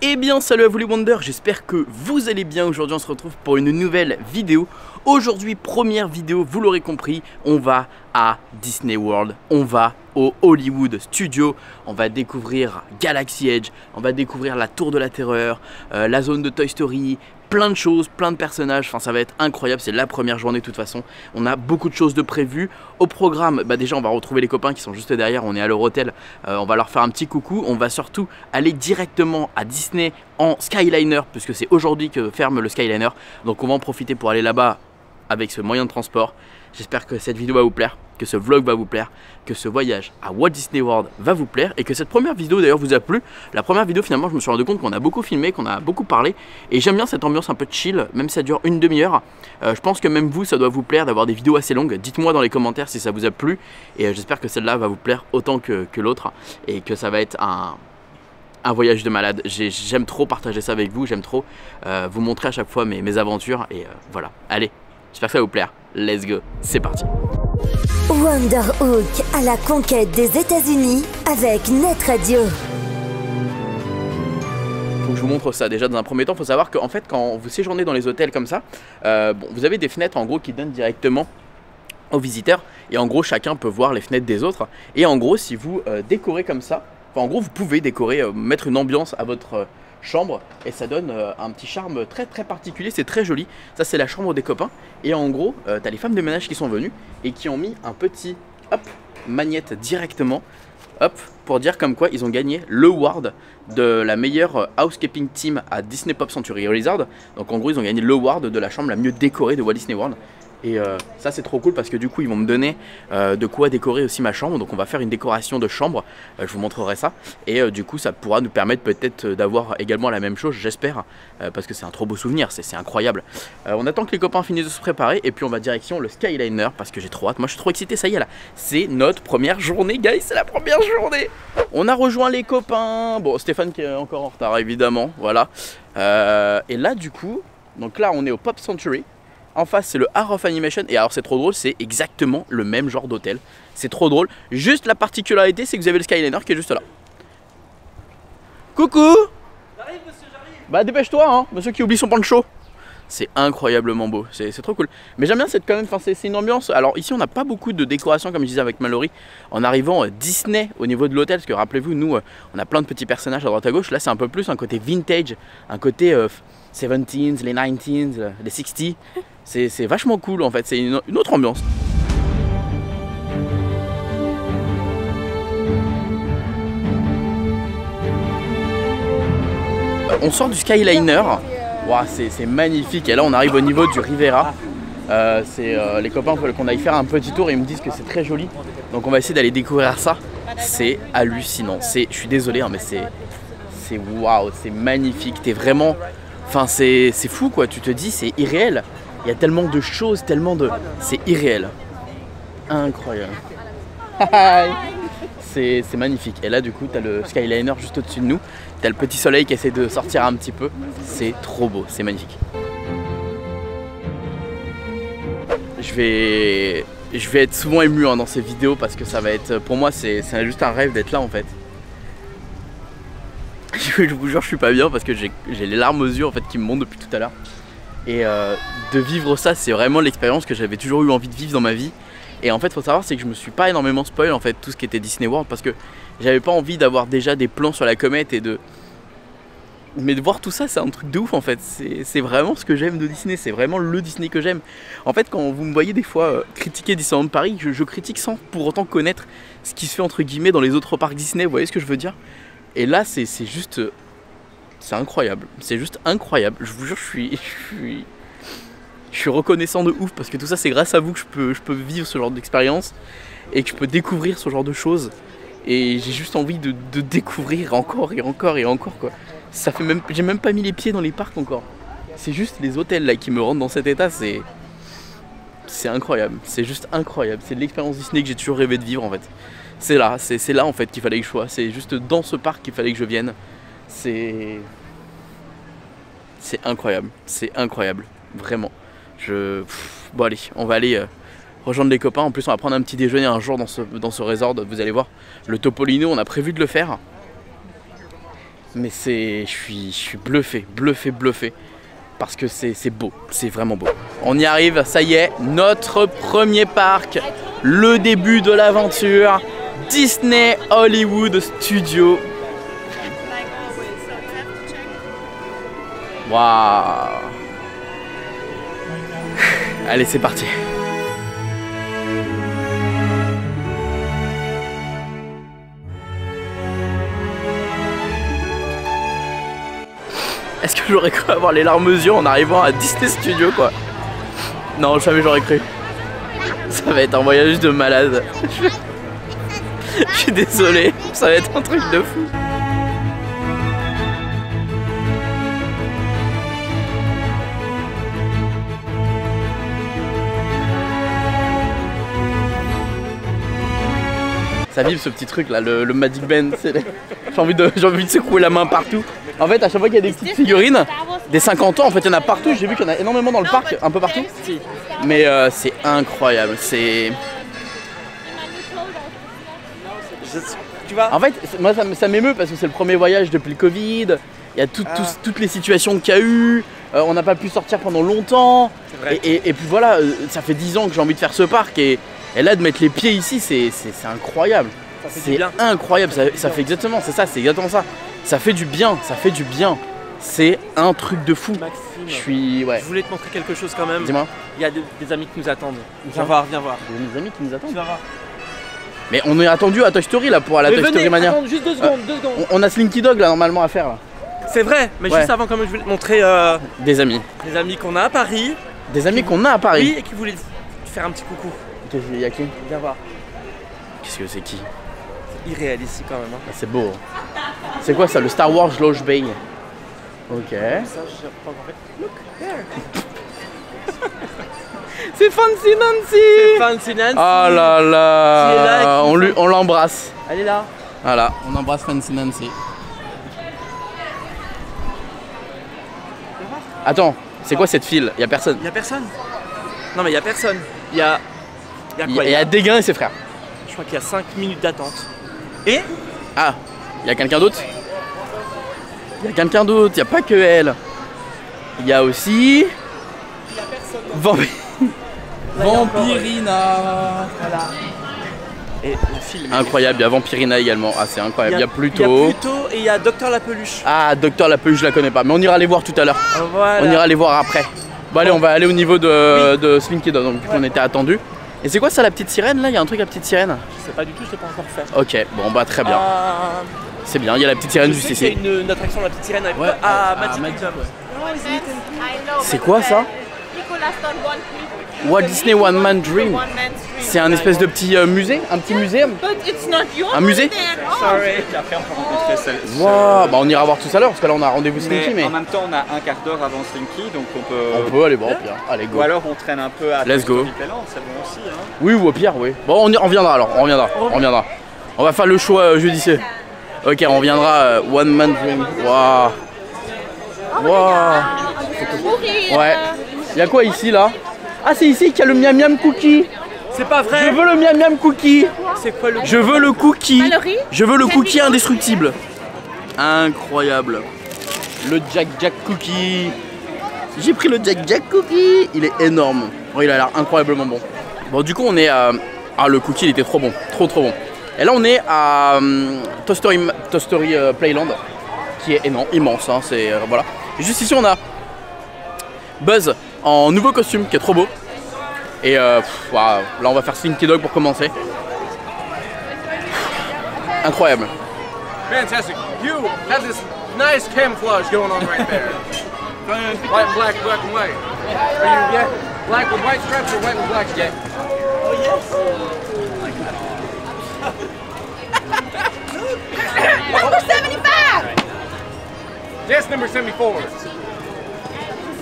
Eh bien salut à vous les Wonders, j'espère que vous allez bien. Aujourd'hui on se retrouve pour une nouvelle vidéo. Aujourd'hui première vidéo, vous l'aurez compris, on va à Disney World, on va au Hollywood Studio, on va découvrir Galaxy Edge, on va découvrir la Tour de la Terreur, la zone de Toy Story, plein de choses, plein de personnages, enfin ça va être incroyable, c'est la première journée de toute façon. On a beaucoup de choses de prévues. Au programme, déjà on va retrouver les copains qui sont juste derrière, on est à leur hôtel, on va leur faire un petit coucou. On va surtout aller directement à Disney en Skyliner, puisque c'est aujourd'hui que ferme le Skyliner. Donc on va en profiter pour aller là-bas avec ce moyen de transport. J'espère que cette vidéo va vous plaire, que ce vlog va vous plaire, que ce voyage à Walt Disney World va vous plaire et que cette première vidéo d'ailleurs vous a plu. La première vidéo finalement je me suis rendu compte qu'on a beaucoup filmé, qu'on a beaucoup parlé et j'aime bien cette ambiance un peu chill, même si ça dure une demi-heure. Je pense que même vous ça doit vous plaire d'avoir des vidéos assez longues. Dites-moi dans les commentaires si ça vous a plu et j'espère que celle-là va vous plaire autant que l'autre et que ça va être un voyage de malade. J'aime trop partager ça avec vous, j'aime trop vous montrer à chaque fois mes aventures et voilà. Allez, j'espère que ça va vous plaire. Let's go, c'est parti. Wonderhook à la conquête des États-Unis avec Net Radio. Faut que je vous montre ça. Déjà dans un premier temps, il faut savoir qu'en fait quand vous séjournez dans les hôtels comme ça, vous avez des fenêtres en gros qui donnent directement aux visiteurs et en gros chacun peut voir les fenêtres des autres et en gros si vous décorez comme ça, enfin en gros vous pouvez décorer, mettre une ambiance à votre chambre et ça donne un petit charme très particulier, c'est très joli. Ça c'est la chambre des copains et en gros t'as les femmes de ménage qui sont venues et qui ont mis un petit magnète directement pour dire comme quoi ils ont gagné le award de la meilleure housekeeping team à Disney Pop Century Resort. Donc en gros ils ont gagné le award de la chambre la mieux décorée de Walt Disney World. Et ça c'est trop cool parce que du coup ils vont me donner de quoi décorer aussi ma chambre. Donc on va faire une décoration de chambre, je vous montrerai ça. Et du coup ça pourra nous permettre peut-être d'avoir également la même chose, j'espère, parce que c'est un trop beau souvenir, c'est incroyable. On attend que les copains finissent de se préparer et puis on va direction le Skyliner parce que j'ai trop hâte. Moi je suis trop excité, ça y est là, c'est notre première journée guys, c'est la première journée. On a rejoint les copains, bon Stéphane qui est encore en retard évidemment, voilà. Et là du coup, donc là on est au Pop Century. En face c'est le Art of Animation et alors c'est trop drôle, c'est exactement le même genre d'hôtel. C'est trop drôle, juste la particularité c'est que vous avez le Skyliner qui est juste là. Coucou. J'arrive monsieur, j'arrive. Bah dépêche-toi hein, monsieur qui oublie son poncho. C'est incroyablement beau, c'est trop cool. Mais j'aime bien cette quand même, c'est une ambiance. Alors ici on n'a pas beaucoup de décoration comme je disais avec Mallory. En arrivant Disney au niveau de l'hôtel, parce que rappelez-vous nous on a plein de petits personnages à droite à gauche. Là c'est un peu plus un côté vintage, un côté 70s, les 90s, les 60s. C'est vachement cool en fait, c'est une autre ambiance. On sort du Skyliner, wow, c'est magnifique et là on arrive au niveau du Rivera. Les copains veulent qu'on aille faire un petit tour et ils me disent que c'est très joli. Donc on va essayer d'aller découvrir ça, c'est hallucinant. Je suis désolé hein, mais c'est waouh, c'est magnifique, t'es vraiment... Enfin c'est fou quoi, tu te dis c'est irréel. Il y a tellement de choses, tellement de... C'est irréel. Incroyable. C'est magnifique. Et là du coup, tu as le Skyliner juste au-dessus de nous. Tu as le petit soleil qui essaie de sortir un petit peu. C'est trop beau, c'est magnifique. Je vais être souvent ému hein, dans ces vidéos parce que ça va être... Pour moi, c'est juste un rêve d'être là en fait. Je vous jure, je suis pas bien parce que j'ai les larmes aux yeux en fait qui me montent depuis tout à l'heure. Et de vivre ça, c'est vraiment l'expérience que j'avais toujours eu envie de vivre dans ma vie. Et en fait, faut savoir, c'est que je me suis pas énormément spoil en fait tout ce qui était Disney World parce que j'avais pas envie d'avoir déjà des plans sur la comète et mais de voir tout ça, c'est un truc de ouf en fait. C'est vraiment ce que j'aime de Disney, c'est vraiment le Disney que j'aime. En fait, quand vous me voyez des fois critiquer Disneyland Paris, je critique sans pour autant connaître ce qui se fait entre guillemets dans les autres parcs Disney. Vous voyez ce que je veux dire? Et là, c'est juste... C'est incroyable, c'est juste incroyable. Je vous jure, je suis reconnaissant de ouf parce que tout ça c'est grâce à vous que je peux vivre ce genre d'expérience et que je peux découvrir ce genre de choses. Et j'ai juste envie de découvrir encore et encore et encore quoi. Ça fait même, j'ai même pas mis les pieds dans les parcs encore. C'est juste les hôtels là qui me rendent dans cet état, c'est incroyable, c'est juste incroyable. C'est de l'expérience Disney que j'ai toujours rêvé de vivre en fait. C'est là en fait qu'il fallait que je sois, c'est juste dans ce parc qu'il fallait que je vienne. C'est incroyable, vraiment. Bon allez, on va aller rejoindre les copains. En plus on va prendre un petit déjeuner un jour dans ce resort, vous allez voir. Le Topolino, on a prévu de le faire. mais je suis bluffé, bluffé. Parce que c'est beau, c'est vraiment beau. On y arrive, ça y est, notre premier parc, le début de l'aventure, Disney Hollywood Studios. Waouh! Allez, c'est parti. Est-ce que j'aurais cru avoir les larmes aux yeux en arrivant à Disney Studios quoi? Non, jamais j'aurais cru. Ça va être un voyage de malade. Je suis désolé, ça va être un truc de fou. Ça vibre ce petit truc là, le Magic Band. J'ai envie de secouer la main partout. En fait, à chaque fois qu'il y a des petites figurines, des 50 ans, en fait, il y en a partout. J'ai vu qu'il y en a énormément dans le parc, un peu partout. Mais c'est incroyable. C'est. Tu vois. En fait, moi ça m'émeut parce que c'est le premier voyage depuis le Covid. Il y a toutes les situations qu'il y a eu. On n'a pas pu sortir pendant longtemps. Et puis voilà, ça fait 10 ans que j'ai envie de faire ce parc. Et là, de mettre les pieds ici, c'est incroyable. C'est incroyable. Ça fait exactement, c'est exactement ça. Ça fait du bien, C'est un truc de fou. Maxime, je voulais te montrer quelque chose quand même. Dis-moi. Il y a des amis qui nous attendent. Viens voir. Il y a des amis qui nous attendent. Tu vas voir. Mais on est attendu à Toy Story là pour aller à Toy Story Mania. Attends, juste 2 secondes, On a Slinky Dog là normalement à faire là. C'est vrai, mais juste avant quand même je voulais te montrer des amis. Des amis qu'on a à Paris. Des amis qu'on a à Paris. Oui, et qui voulaient faire un petit coucou. Il y a qui? Viens voir. Qu'est-ce que c'est qui? C'est irréel ici quand même. Hein. Ah, c'est beau. C'est quoi ça, le Star Wars Lodge Bay? Ok. Ça, j'ai pas encore fait. Look, there. C'est Fancy Nancy! C'est Fancy Nancy! Oh là là! On l'embrasse. Elle est là. Voilà, on embrasse Fancy Nancy. Attends, c'est quoi cette file? Y'a personne? Y'a personne? Non mais y'a personne. Y'a quoi? Il y a Dégain et ses frères. Je crois qu'il y a 5 minutes d'attente. Et? Ah, il y a quelqu'un d'autre? Il y a quelqu'un d'autre, il n'y a pas que elle. Il y a aussi... Vampirina. Voilà. Et la file. Incroyable, il y a Vampirina également. Ah, c'est incroyable. Il y a Pluto. Il y a Pluto et il y a Docteur la Peluche. Ah, Docteur la Peluche, je la connais pas. Mais on ira les voir tout à l'heure. Voilà. On ira les voir après. Bon, allez, on va aller au niveau de Slinky Dog, donc on était attendu. Et c'est quoi ça, la petite sirène là? Il y a un truc, la petite sirène? Je sais pas du tout, je l'ai pas encore fait. Ok, bon, bah très bien. C'est bien, il y a la petite sirène juste ici. Il y a une attraction de la petite sirène avec Magic Kingdom. C'est quoi ça? Walt Disney One Man Dream. C'est un espèce de petit musée, un petit muséum. Un musée. Sorry. Après on peut rencontrer celle. Wow, bah on ira voir tout à l'heure parce que là on a rendez-vous Slinky. Mais en même temps on a un quart d'heure avant Slinky donc on peut aller voir au pire. Allez go. Ou alors on traîne un peu à Let's go. c'est bon aussi hein. Oui ou au pire oui. Bon on reviendra alors, on reviendra. On va faire le choix judicieux. Ok, on reviendra One Man Dream. Waouh. Waouh. Ouais. Il y a quoi ici là? Ah c'est ici qu'il y a le Miam Miam Cookie. C'est pas vrai. Je veux le Miam Miam Cookie. C'est quoi le... Je veux le cookie. Je veux le cookie indestructible. Incroyable. Le Jack Jack Cookie. J'ai pris le Jack Jack Cookie. Il est énorme. Oh, il a l'air incroyablement bon. Bon du coup on est à... Ah le cookie il était trop bon. Trop bon. Et là on est à Toy Story Playland. Qui est énorme, immense. Hein, c'est voilà. Et juste ici on a Buzz en nouveau costume qui est trop beau. Et wow, là on va faire Slinky Dog pour commencer. Incroyable. Fantastic. You have this nice camouflage going on right there. White and black, black and white. Are you black with white stripes or white with black? Yeah. Oh yes. Number 75! Yes, number 74.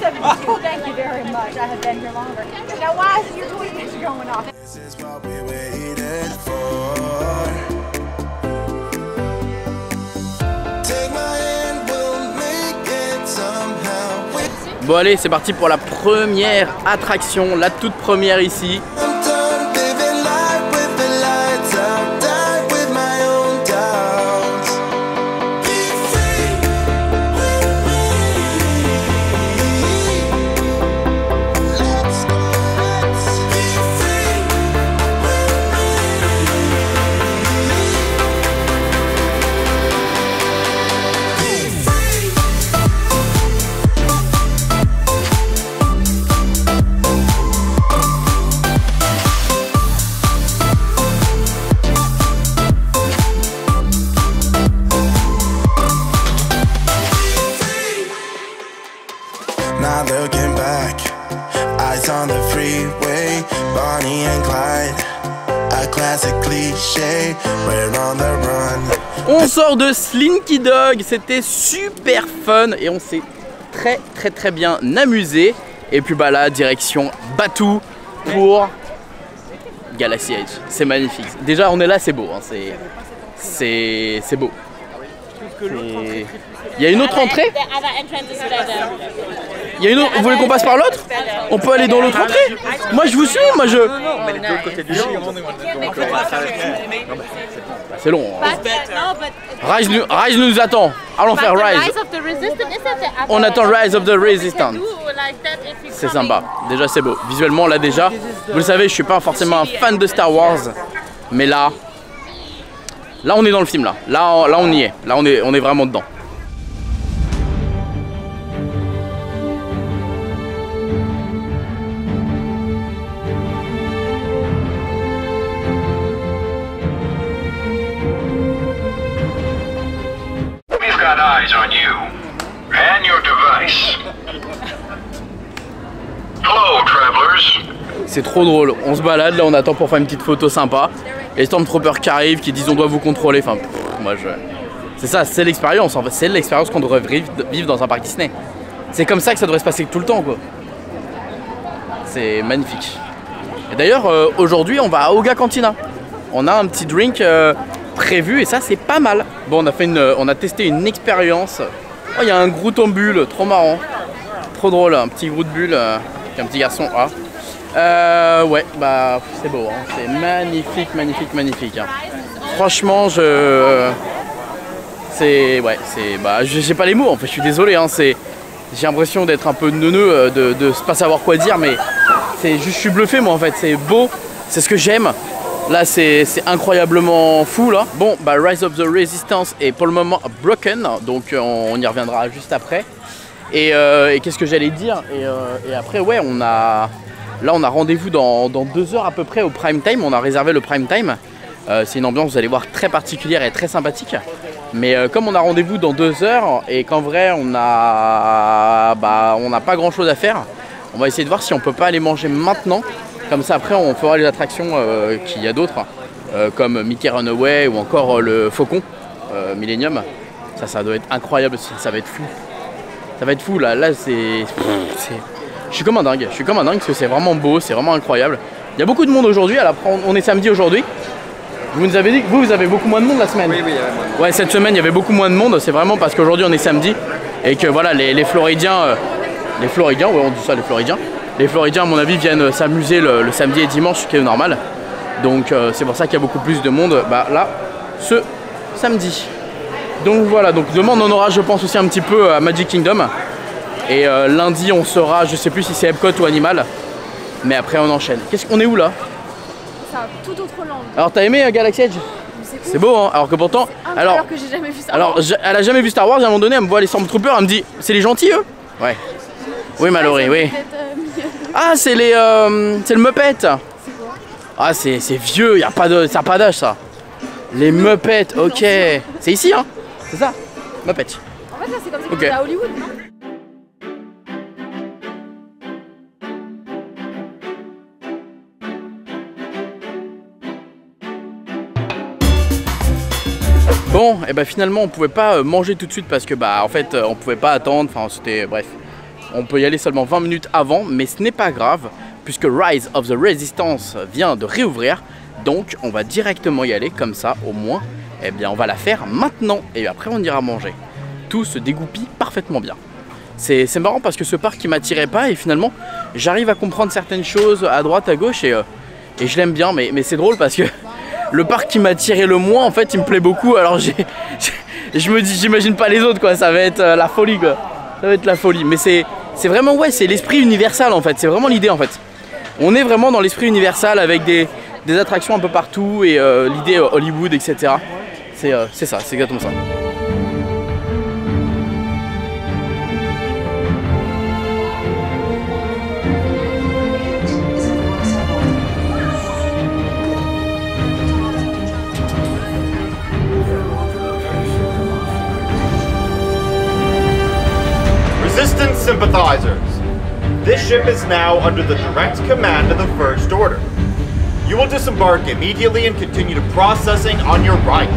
72, thank you very much. I have been here longer. Now why isn't your Twitter picture going off? This is what we waited for. Take my hand, we'll make it somehow. Bon allez, c'est parti pour la première attraction, la toute première ici. I'm done living life with the lights out, die with my own doubts. Be free. not looking back. Eyes on the freeway, Bonnie and Clyde. A classic cliché, we're on the run. On sort de Slinky Dog, c'était super fun et on s'est très bien amusé. Et puis bah là, direction Batuu pour Galaxy Edge. C'est magnifique. Déjà on est là, c'est beau, hein. C'est beau. Il y a une autre entrée? Il y a une autre... Vous voulez qu'on passe par l'autre? On peut aller dans l'autre entrée? Moi je vous suis, moi je... Mais les deux côtés du champ, donc on va s'arrêter. C'est long. Hein. Rise nous attend. Allons faire Rise. On attend Rise of the Resistance. C'est sympa. Déjà c'est beau. Visuellement là déjà, vous le savez, je suis pas forcément un fan de Star Wars, mais là on est dans le film là. Là on y est. Là on est vraiment dedans. Eyes on you and your device. Hello, travelers. C'est trop drôle. On se balade là, on attend pour faire une petite photo sympa. Et Stormtroopers qui arrivent, qui disent on doit vous contrôler. Enfin, moi je. C'est ça, c'est l'expérience. En fait, c'est l'expérience qu'on devrait vivre dans un parc Disney. C'est comme ça que ça devrait se passer tout le temps, quoi. C'est magnifique. Et d'ailleurs, aujourd'hui, on va à Oga Cantina. On a un petit drink. Prévu et ça c'est pas mal. Bon, on a testé une expérience. Oh, il y a un Groot en bulle, trop marrant, trop drôle, un petit Groot bulle, un petit garçon. Ah. Ouais, bah c'est beau, hein. C'est magnifique. Hein. Franchement, j'ai pas les mots. En fait, je suis désolé. Hein. J'ai l'impression d'être un peu neuneux, de pas savoir quoi dire, mais c'est juste, je suis bluffé moi en fait. C'est beau, c'est ce que j'aime. Là c'est incroyablement fou là. Bon bah Rise of the Resistance est pour le moment broken, donc on y reviendra juste après. Et qu'est-ce que j'allais dire, et après ouais on a rendez-vous dans 2 heures à peu près au prime time. On a réservé le prime time. C'est une ambiance, vous allez voir, très particulière et très sympathique. Mais comme on a rendez-vous dans 2 heures et qu'en vrai on n'a pas grand chose à faire, on va essayer de voir si on peut pas aller manger maintenant. Comme ça après on fera les attractions qu'il y a d'autres, comme Mickey Runaway ou encore le Faucon Millennium. Ça doit être incroyable, ça va être fou. Ça va être fou là c'est... Je suis comme un dingue parce que c'est vraiment beau, c'est vraiment incroyable. Il y a beaucoup de monde aujourd'hui, alors on est samedi aujourd'hui. Vous nous avez dit que vous avez beaucoup moins de monde la semaine. Oui, il y avait moins de monde. Ouais, cette semaine il y avait beaucoup moins de monde, c'est vraiment parce qu'aujourd'hui on est samedi et que voilà les Floridiens, ouais on dit ça les Floridiens. Les Floridiens à mon avis viennent s'amuser le samedi et dimanche, ce qui est normal. Donc c'est pour ça qu'il y a beaucoup plus de monde là ce samedi. Donc voilà, donc demain on en aura je pense aussi un petit peu à Magic Kingdom. Et lundi on sera, je sais plus si c'est Epcot ou Animal. Mais après on enchaîne. Qu'est-ce qu'on est où là? C'est un tout autre land. Alors t'as aimé Galaxy Edge? C'est beau hein, alors que pourtant... Alors que j'ai jamais vu Star Wars. Alors elle a jamais vu Star Wars, à un moment donné elle me voit les Stormtroopers, elle me dit c'est les gentils eux? Ouais. Oui Mallory, oui. Ah c'est le Muppet. C'est quoi? Ah c'est vieux, ça n'a pas d'âge ça. Les Muppets, ok. C'est ici hein? C'est ça? Muppet. En fait là c'est comme ça qu'on est à Hollywood, non? Bon, et bah finalement on pouvait pas manger tout de suite parce que en fait on pouvait pas attendre, enfin c'était bref. On peut y aller seulement 20 minutes avant, mais ce n'est pas grave puisque Rise of the Resistance vient de réouvrir. Donc on va directement y aller comme ça au moins. Eh bien on va la faire maintenant et après on ira manger. Tout se dégoupille parfaitement bien. C'est marrant parce que ce parc qui m'attirait pas et finalement j'arrive à comprendre certaines choses à droite à gauche et je l'aime bien, mais c'est drôle parce que le parc qui m'attirait le moins en fait il me plaît beaucoup, alors je me dis j'imagine pas les autres quoi, ça va être la folie quoi. Ça va être la folie, mais c'est vraiment ouais, c'est l'esprit Universal en fait, c'est vraiment l'idée en fait. On est vraiment dans l'esprit Universal avec des attractions un peu partout et l'idée Hollywood etc. C'est ça, c'est exactement ça. Resistance sympathizers, This ship is now under the direct command of the First Order. You will disembark immediately and continue to processing on your right.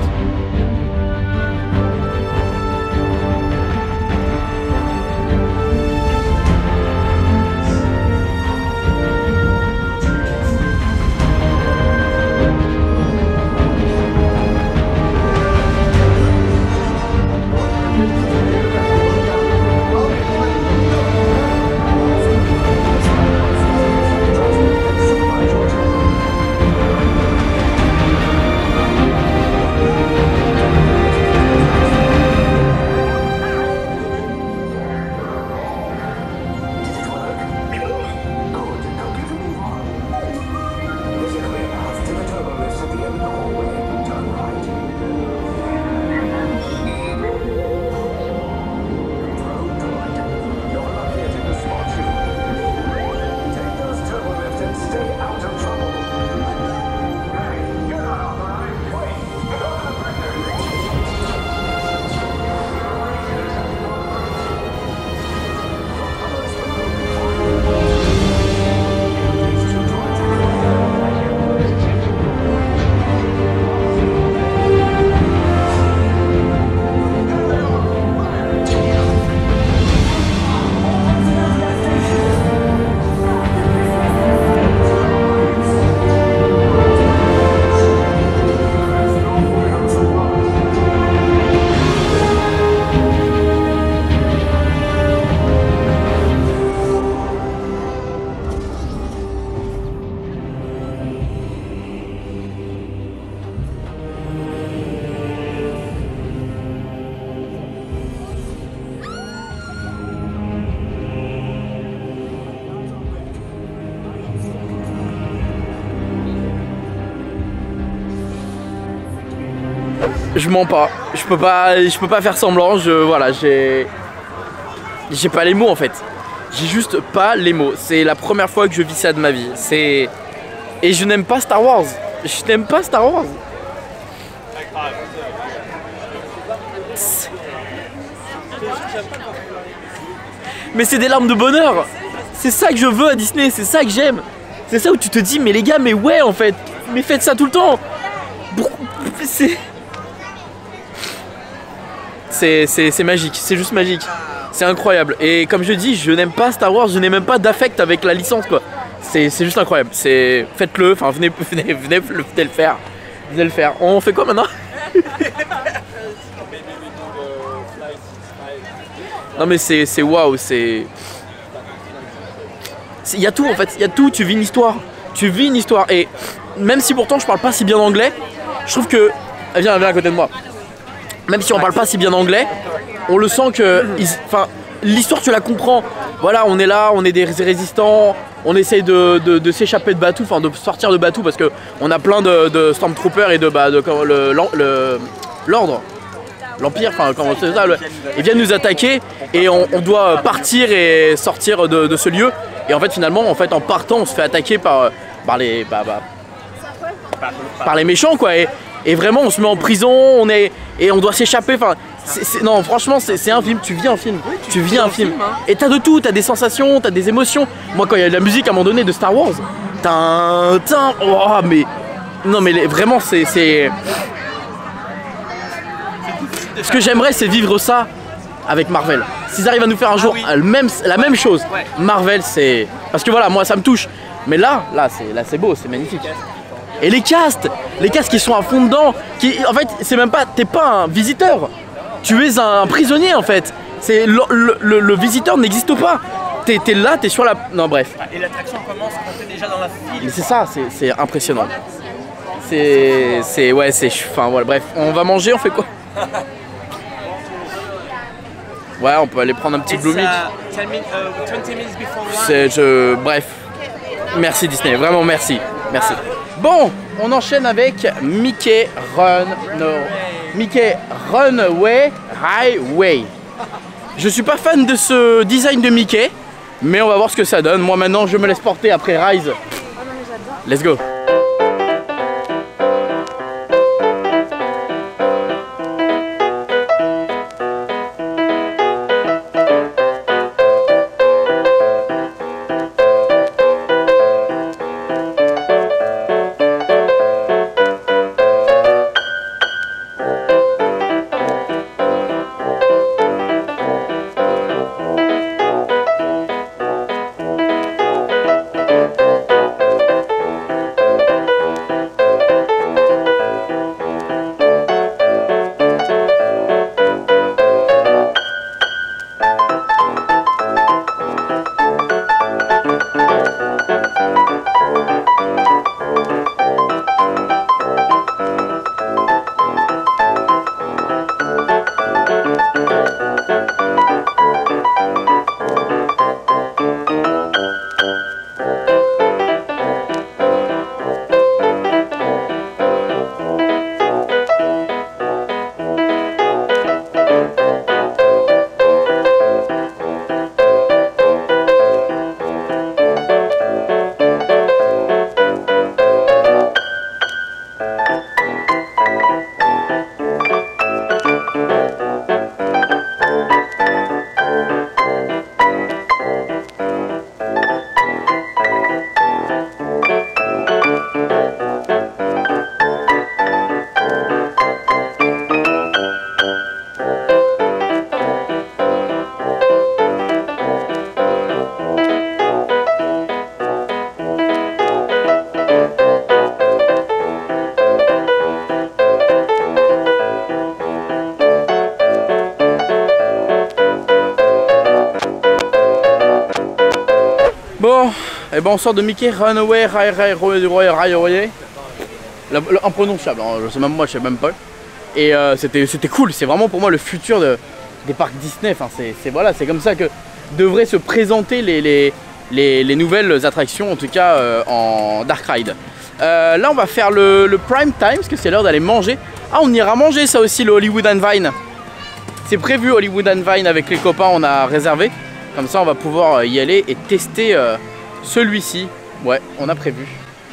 Je mens pas, je peux pas faire semblant, voilà, j'ai pas les mots en fait. J'ai juste pas les mots. C'est la première fois que je vis ça de ma vie. Et je n'aime pas Star Wars. Je n'aime pas Star Wars. Mais c'est des larmes de bonheur. C'est ça que je veux à Disney, c'est ça que j'aime. C'est ça où tu te dis mais les gars, mais ouais en fait, mais faites ça tout le temps. C'est magique, c'est juste magique. C'est incroyable. Et comme je dis, je n'aime pas Star Wars, je n'ai même pas d'affect avec la licence quoi. C'est juste incroyable. Faites-le, enfin venez le faire. Venez le faire. On fait quoi maintenant? Non mais c'est waouh, c'est... Il y a tout en fait, il y a tout, tu vis une histoire. Tu vis une histoire. Et même si pourtant je parle pas si bien anglais, je trouve que... Viens à côté de moi. Même si on parle pas si bien anglais, on le sent que... Enfin, l'histoire tu la comprends. Voilà, on est là, on est des résistants, on essaye de s'échapper de Batuu, enfin de sortir de Batuu parce que on a plein de Stormtroopers et l'ordre. L'Empire, enfin comment c'est ça, ils viennent nous attaquer et on doit partir et sortir de ce lieu. Et en fait finalement, en partant, on se fait attaquer par les méchants quoi. Et vraiment, on se met en prison, et on doit s'échapper. Enfin, non, franchement, c'est un film. Tu vis un film. Oui, tu vis un film. Hein. Et t'as de tout. T'as des sensations, t'as des émotions. Moi, quand il y a de la musique à un moment donné de Star Wars, oh, mais non, mais vraiment, c'est. Ce que j'aimerais, c'est vivre ça avec Marvel. S'ils arrivent à nous faire un jour la même chose, Marvel, c'est parce que voilà, moi, ça me touche. Mais là, c'est beau, c'est magnifique. Et les castes qui sont à fond dedans, en fait, c'est même pas, t'es pas un visiteur, tu es un prisonnier en fait. C'est le visiteur n'existe pas. T'es là, t'es sur la... Non bref. Et l'attraction commence quand t'es déjà dans la file. C'est ça, c'est impressionnant. Enfin voilà, bref, on va manger, on fait quoi? Ouais, on peut aller prendre un petit Blue Meat. 20 minutes before lunch. Bref, merci Disney, vraiment merci. Bon, on enchaîne avec Mickey Runaway Highway. Je suis pas fan de ce design de Mickey, mais on va voir ce que ça donne. Moi maintenant, je me laisse porter après Rise. Let's go. Bon, et ben on sort de Mickey Runaway imprononciable, hein, je sais même moi, je sais même pas. Et c'était cool, c'est vraiment pour moi le futur des parcs Disney. Enfin, c'est comme ça que devraient se présenter les nouvelles attractions, en tout cas en Dark Ride. Là on va faire le prime time parce que c'est l'heure d'aller manger. Ah, on ira manger ça aussi, le Hollywood and Vine. C'est prévu, Hollywood and Vine, avec les copains, on a réservé. Comme ça on va pouvoir y aller et tester celui-ci. Ouais, on a prévu.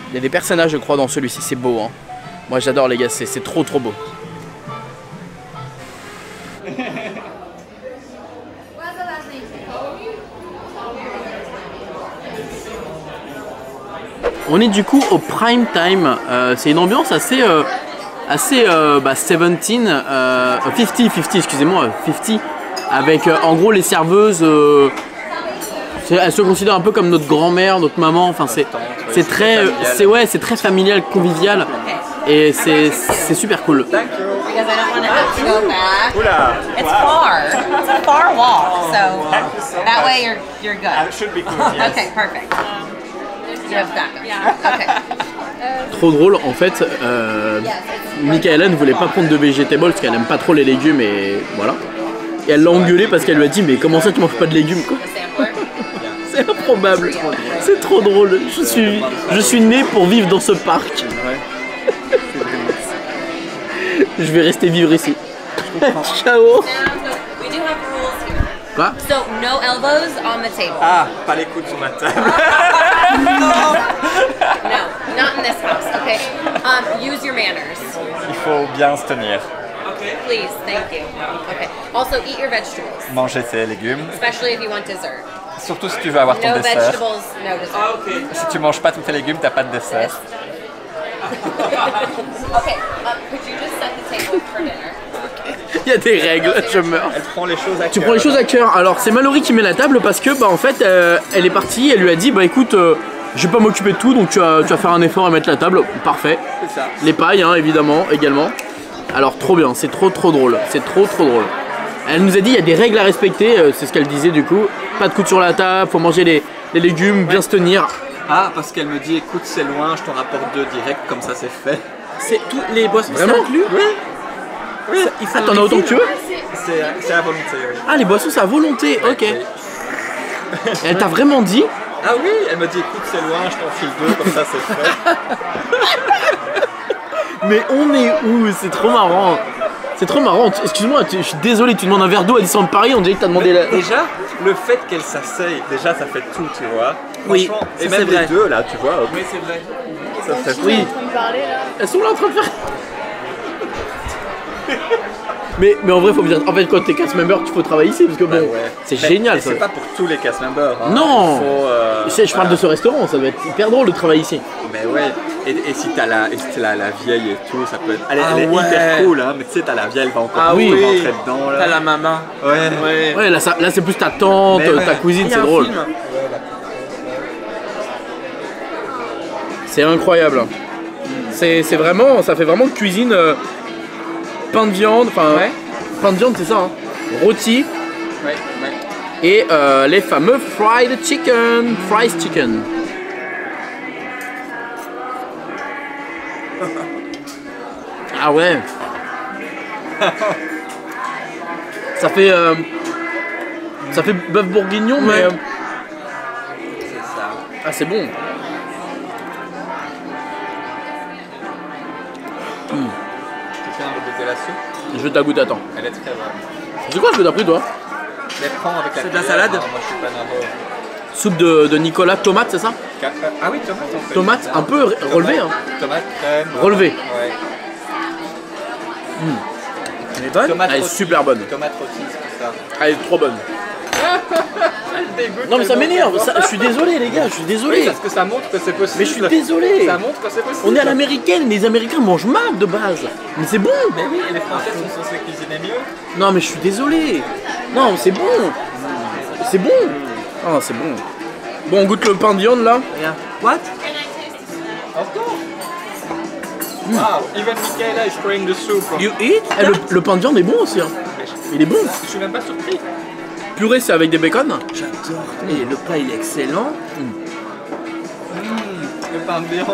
Il y a des personnages je crois dans celui-ci, c'est beau hein. Moi j'adore les gars, c'est trop beau. On est du coup au prime time, c'est une ambiance assez 50 excusez-moi, 50, avec en gros les serveuses, elles se considèrent un peu comme notre grand-mère, notre maman, enfin c'est très familial, convivial, et c'est super cool. Oula. It's far. It's a far walk, so that way you're good. That should be cool. Yes. Okay, perfect. You have backup. Okay. Trop drôle, en fait, Michaela ne voulait pas prendre de vegetables parce qu'elle aime pas trop les légumes et voilà. Et elle l'a engueulé parce qu'elle lui a dit mais comment ça tu manges pas de légumes quoi. C'est improbable, c'est trop drôle. Je suis né pour vivre dans ce parc. Je vais rester vivre ici. Ciao. Quoi? So no elbows on the table. Ah, pas les coudes sur la table. No, not in this house. Okay. Use your manners. Il faut bien se tenir. Please, thank you. Okay. Also, eat your vegetables. Manger ses légumes. Especially if you want dessert. Surtout si tu veux avoir ton No dessert. vegetables, no dessert. Si tu manges pas tous tes légumes, t'as pas de dessert. Okay. Could you just set the table for dinner? Il y a des règles, je meurs. Elle prend les choses à cœur. Tu prends les choses à cœur. Alors c'est Mallory qui met la table parce que en fait elle est partie, elle lui a dit bah écoute je vais pas m'occuper de tout donc tu vas faire un effort à mettre la table. Parfait. C'est ça. Les pailles hein, évidemment également. Alors trop bien, c'est trop drôle. C'est trop drôle. Elle nous a dit il y a des règles à respecter, c'est ce qu'elle disait du coup. Pas de coude sur la table, faut manger les légumes, bien se tenir. Ah, parce qu'elle me dit écoute c'est loin, je t'en rapporte 2 direct, comme ça c'est fait. C'est tous les boissons c'est inclus? Oui. Oui. Ah t'en as autant que tu veux? C'est à volonté, oui. Ah les boissons c'est à volonté, ok. Oui. Elle t'a vraiment dit? Ah oui, elle me dit écoute c'est loin, je t'en file 2, comme ça c'est fait. Mais on est où? C'est trop marrant. C'est trop marrant. Excuse-moi, je suis désolé, tu demandes un verre d'eau à Disneyland Paris, on dirait que t'as demandé la... Déjà, le fait qu'elle s'asseye, déjà ça fait tout, tu vois. Oui, et ça, même c'est les vrai. deux là, tu vois. Oui, c'est vrai. Ça fait Oui. Elles sont là en train de faire... mais en vrai, faut me dire, en fait, quand t'es cast member, tu faut travailler ici parce que bon, ouais. c'est génial ça. C'est pas pour tous les cast members. Hein. Non. Faut, je parle de ce restaurant, ça va être hyper drôle de travailler ici. Mais ouais. Et si t'as la vieille et tout, ça peut être. Elle est ouais. hyper cool, hein. Mais tu sais, t'as la vieille, elle va encore oui. rentrer dedans là. T'as la maman. Ouais. Ouais, là c'est plus ta tante, Mais ouais. ta cousine, c'est drôle. C'est incroyable. C'est vraiment, ça fait vraiment cuisine. Pain de viande, enfin pain de viande c'est ça, hein. Rôti et les fameux fried chicken, Ah ouais. Ça fait bœuf bourguignon mais c'est ça. Ah c'est bon. Tu veux un peu de la soupe? Je t'agoute, attends. Elle est très bonne. C'est quoi ce que t'as pris toi? Mais prends avec la C'est de la cuillère. salade? Non, moi je suis pas nabo. Soupe de Nicolas, tomate c'est ça? Ah oui, tomate en fait. Tomate, un peu relevé hein. Tomate, crème. Relevé. Ouais. Elle est bonne? Tomate Elle est rôtie. super bonne. Tomate rôtie, c'est ça. Elle est trop bonne. Non mais ça m'énerve, je suis désolé les gars, je suis désolé. Oui, parce que ça montre que c'est possible. Mais je suis désolé. Ça montre que c'est possible. On est à l'américaine, les Américains mangent mal de base. Mais c'est bon. Mais oui, et les Français sont censés cuisiner mieux. Non mais je suis désolé. Non c'est bon. C'est bon. Ah c'est bon. Bon on goûte le pain de viande là. What? Of course. Wow, even Michaela is trying the soup. You eat? Le pain de viande est bon aussi. Hein. Il est bon. Je suis même pas surpris. Purée c'est avec des bacon. J'adore. Et le plat il est excellent.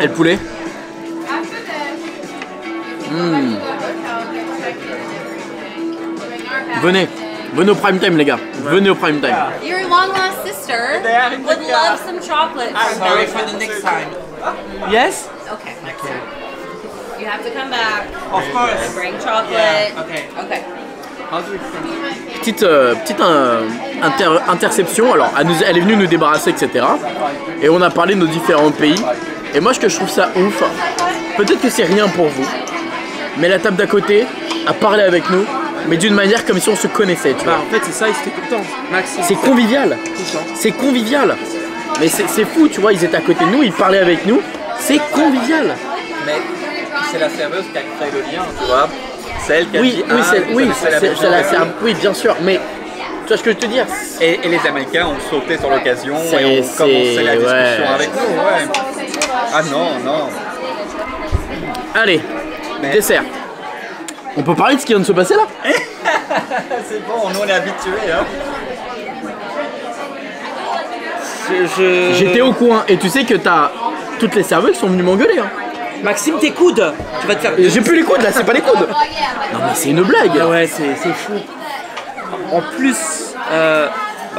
Et le poulet. Venez au prime time les gars, venez au prime time. Your long lost sister would love some chocolate. Sorry for the next time. Yes? Okay. You have to come back. Of course. Bring chocolate. Okay. Okay. Petite interception, alors elle est venue nous débarrasser, etc. Et on a parlé de nos différents pays. Et moi, ce que je trouve ça ouf, peut-être que c'est rien pour vous, mais la table d'à côté a parlé avec nous, mais d'une manière comme si on se connaissait, tu vois. Bah en fait c'est ça, ils étaient tout le temps. Maxime. C'est convivial, c'est convivial. Mais c'est fou, tu vois, ils étaient à côté de nous, ils parlaient avec nous, c'est convivial. Mais c'est la serveuse qui a créé le lien, tu vois. C'est elle qui a dit oui, bien sûr, mais tu vois ce que je veux te dire. Et les Américains ont sauté sur l'occasion et ont commencé la discussion avec nous, ouais. Ah non. Allez, dessert. On peut parler de ce qui vient de se passer là? C'est bon, nous on est habitués, hein. J'étais au coin et tu sais que t'as toutes les serveuses qui sont venues m'engueuler. Hein. Maxime, tes coudes, tu vas te faire. J'ai plus les coudes là, c'est pas les coudes. Non mais c'est une blague. Ah ouais, c'est fou. En plus,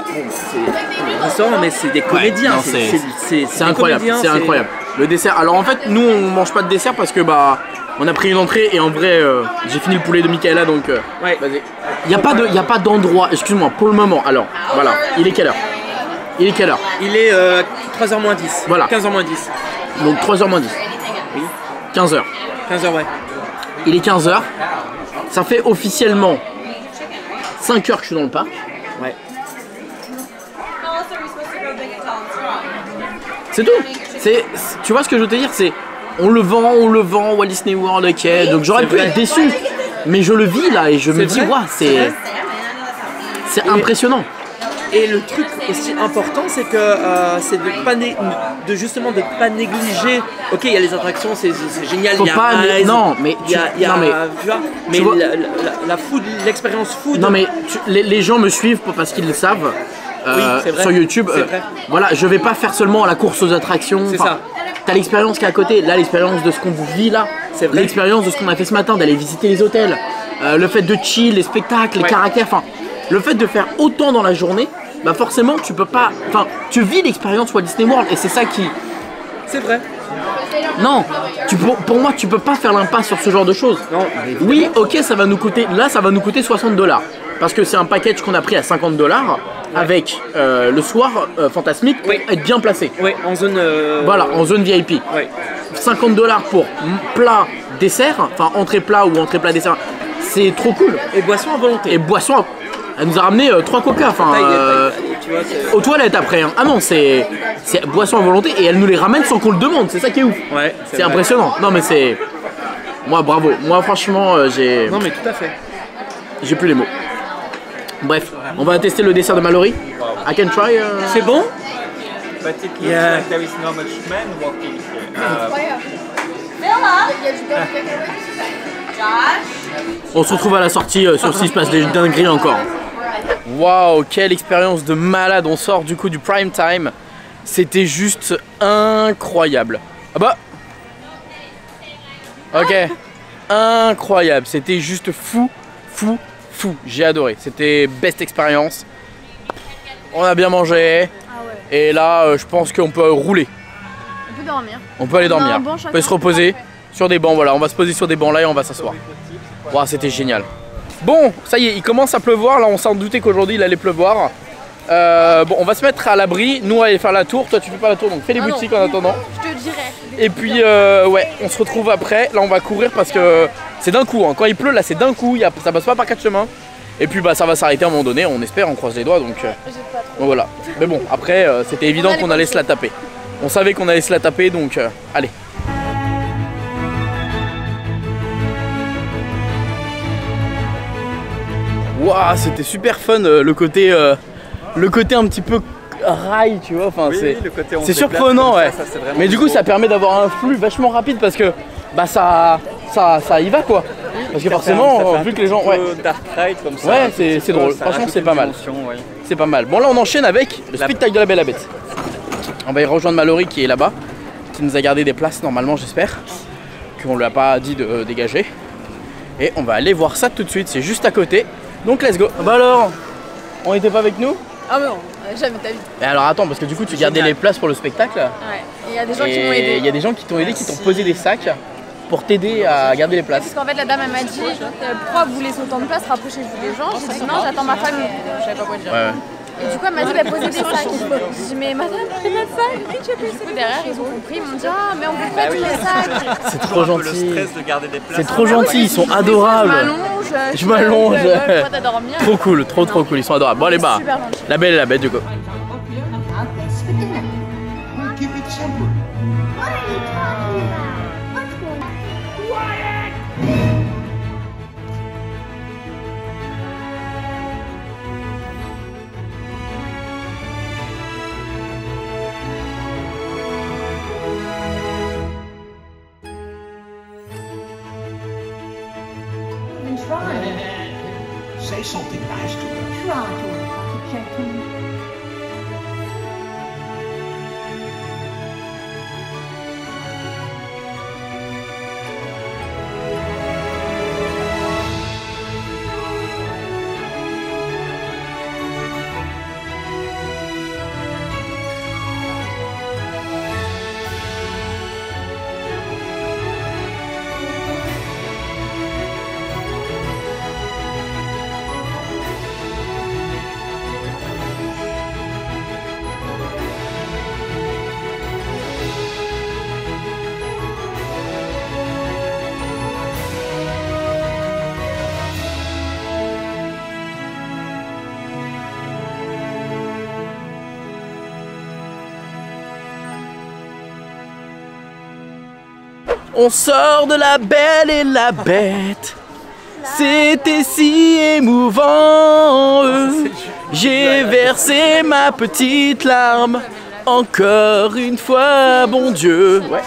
bon, c'est restaurant, mais c'est des comédiens. C'est incroyable, c'est incroyable. Le dessert. Alors en fait, nous on mange pas de dessert parce que bah on a pris une entrée et en vrai j'ai fini le poulet de Michaela donc ouais. Vas-y. Il y a pas d'endroit. Excuse-moi pour le moment. Alors voilà. Il est quelle heure? Il est 3h moins 10. Voilà. 15h moins 10. Donc 3h moins 10. Oui. 15h. 15h, ouais. Il est 15h. Ça fait officiellement 5h que je suis dans le parc. Ouais. C'est tout. Tu vois ce que je veux te dire, c'est on le vend, Walt Disney World, ok. Donc j'aurais pu être déçu, mais je le vis là et je me dis, waouh, c'est impressionnant. Et le truc aussi important, c'est que c'est de pas négliger. Ok, il y a les attractions, c'est génial. Il y a non, mais tu vois, la food, l'expérience food. Non mais les gens me suivent parce qu'ils le savent. Oui, sur YouTube, voilà, je vais pas faire seulement la course aux attractions. C'est ça. T'as l'expérience qui est à côté, là l'expérience de ce qu'on vit là, l'expérience de ce qu'on a fait ce matin, d'aller visiter les hôtels, le fait de chill, les spectacles, les caractères, enfin, le fait de faire autant dans la journée, bah forcément tu peux pas, enfin, tu vis l'expérience Walt Disney World et c'est ça qui... C'est vrai. Non, pour moi tu peux pas faire l'impasse sur ce genre de choses. Non, oui, ok, ça va nous coûter, là ça va nous coûter 60$. Parce que c'est un package qu'on a pris à 50$ avec le soir fantasmique pour être bien placé. Oui, en zone... Voilà, en zone VIP. Oui. 50$ pour plat dessert, enfin entrée plat ou entrée plat dessert, c'est trop cool. Et boisson à volonté. Et boisson, elle nous a ramené 3 coca, enfin aux toilettes après. Hein. Ah non, c'est boisson à volonté et elle nous les ramène sans qu'on le demande, c'est ça qui est ouf. Ouais, c'est impressionnant. Non mais c'est... Moi bravo, moi franchement j'ai... Non mais tout à fait. J'ai plus les mots. Bref, on va tester le dessert de Mallory. I can try. C'est bon? But it looks like there is not much men walking here. On se retrouve à la sortie sur s'il se passe des dingueries encore. Waouh, quelle expérience de malade. On sort du coup du prime time. C'était juste incroyable. Ah bah. Ok. Incroyable. C'était juste fou. J'ai adoré. C'était best expérience. On a bien mangé. Et là, je pense qu'on peut rouler. On peut dormir. On peut aller dormir. On peut se reposer sur des bancs. Voilà, on va se poser sur des bancs là et on va s'asseoir. Waouh, c'était génial. Bon, ça y est, il commence à pleuvoir. Là, on s'en doutait qu'aujourd'hui il allait pleuvoir. Bon, on va se mettre à l'abri. Nous, on va aller faire la tour. Toi, tu fais pas la tour, donc fais les boutiques en attendant. Je te dirai. Et puis, ouais, on se retrouve après. Là, on va courir parce que c'est d'un coup. Hein. Quand il pleut, là, c'est d'un coup. Ça passe pas par 4 chemins. Et puis, bah, ça va s'arrêter à un moment donné. On espère, on croise les doigts. Donc voilà. Mais bon, après, c'était évident qu'on allait se la taper. On savait qu'on allait se la taper, donc allez. Waouh, c'était super fun le côté un petit peu rail, tu vois. Enfin, c'est surprenant, ouais. Mais du coup, ça permet d'avoir un flux vachement rapide parce que bah ça y va quoi. Parce que forcément, vu que les gens, dark ride comme ça. Ouais, c'est drôle. Franchement, c'est pas mal. C'est pas mal. Bon, là, on enchaîne avec le spectacle de la Belle et la Bête. On va y rejoindre Mallory qui est là-bas, qui nous a gardé des places normalement, j'espère. Qu'on lui a pas dit de dégager. Et on va aller voir ça tout de suite, c'est juste à côté. Donc let's go. Bah alors, on était pas avec nous? Ah mais non, jamais ta vie. Et alors attends, parce que du coup tu gardais les places pour le spectacle. Ouais, et il y a des gens qui m'ont aidé. Il y a des gens qui t'ont aidé, qui t'ont posé des sacs pour t'aider à garder les places. Parce qu'en fait la dame elle m'a dit pourquoi vous laissez autant de place, rapprochez-vous des gens. J'ai dit non, j'attends ma famille. Je savais pas quoi dire. Ouais. Et du coup elle m'a dit bah, posez des sacs. J'ai dit mais madame, j'ai pas de sac. Oui, tu as payé. Du coup derrière ils ont compris, ils m'ont dit ah mais on vous prête tous les sacs. C'est trop gentil. C'est trop Ah gentil, ils sont adorables. Je m'allonge. Pourquoi t'as dormi? Trop cool, trop cool, ils sont adorables. Bon allez bah, la belle et la bête du coup. Say something nice to her. Try to protect me. On sort de La Belle et la Bête. C'était si émouvant. J'ai versé ma petite larme. Encore une fois, bon Dieu. Ouais.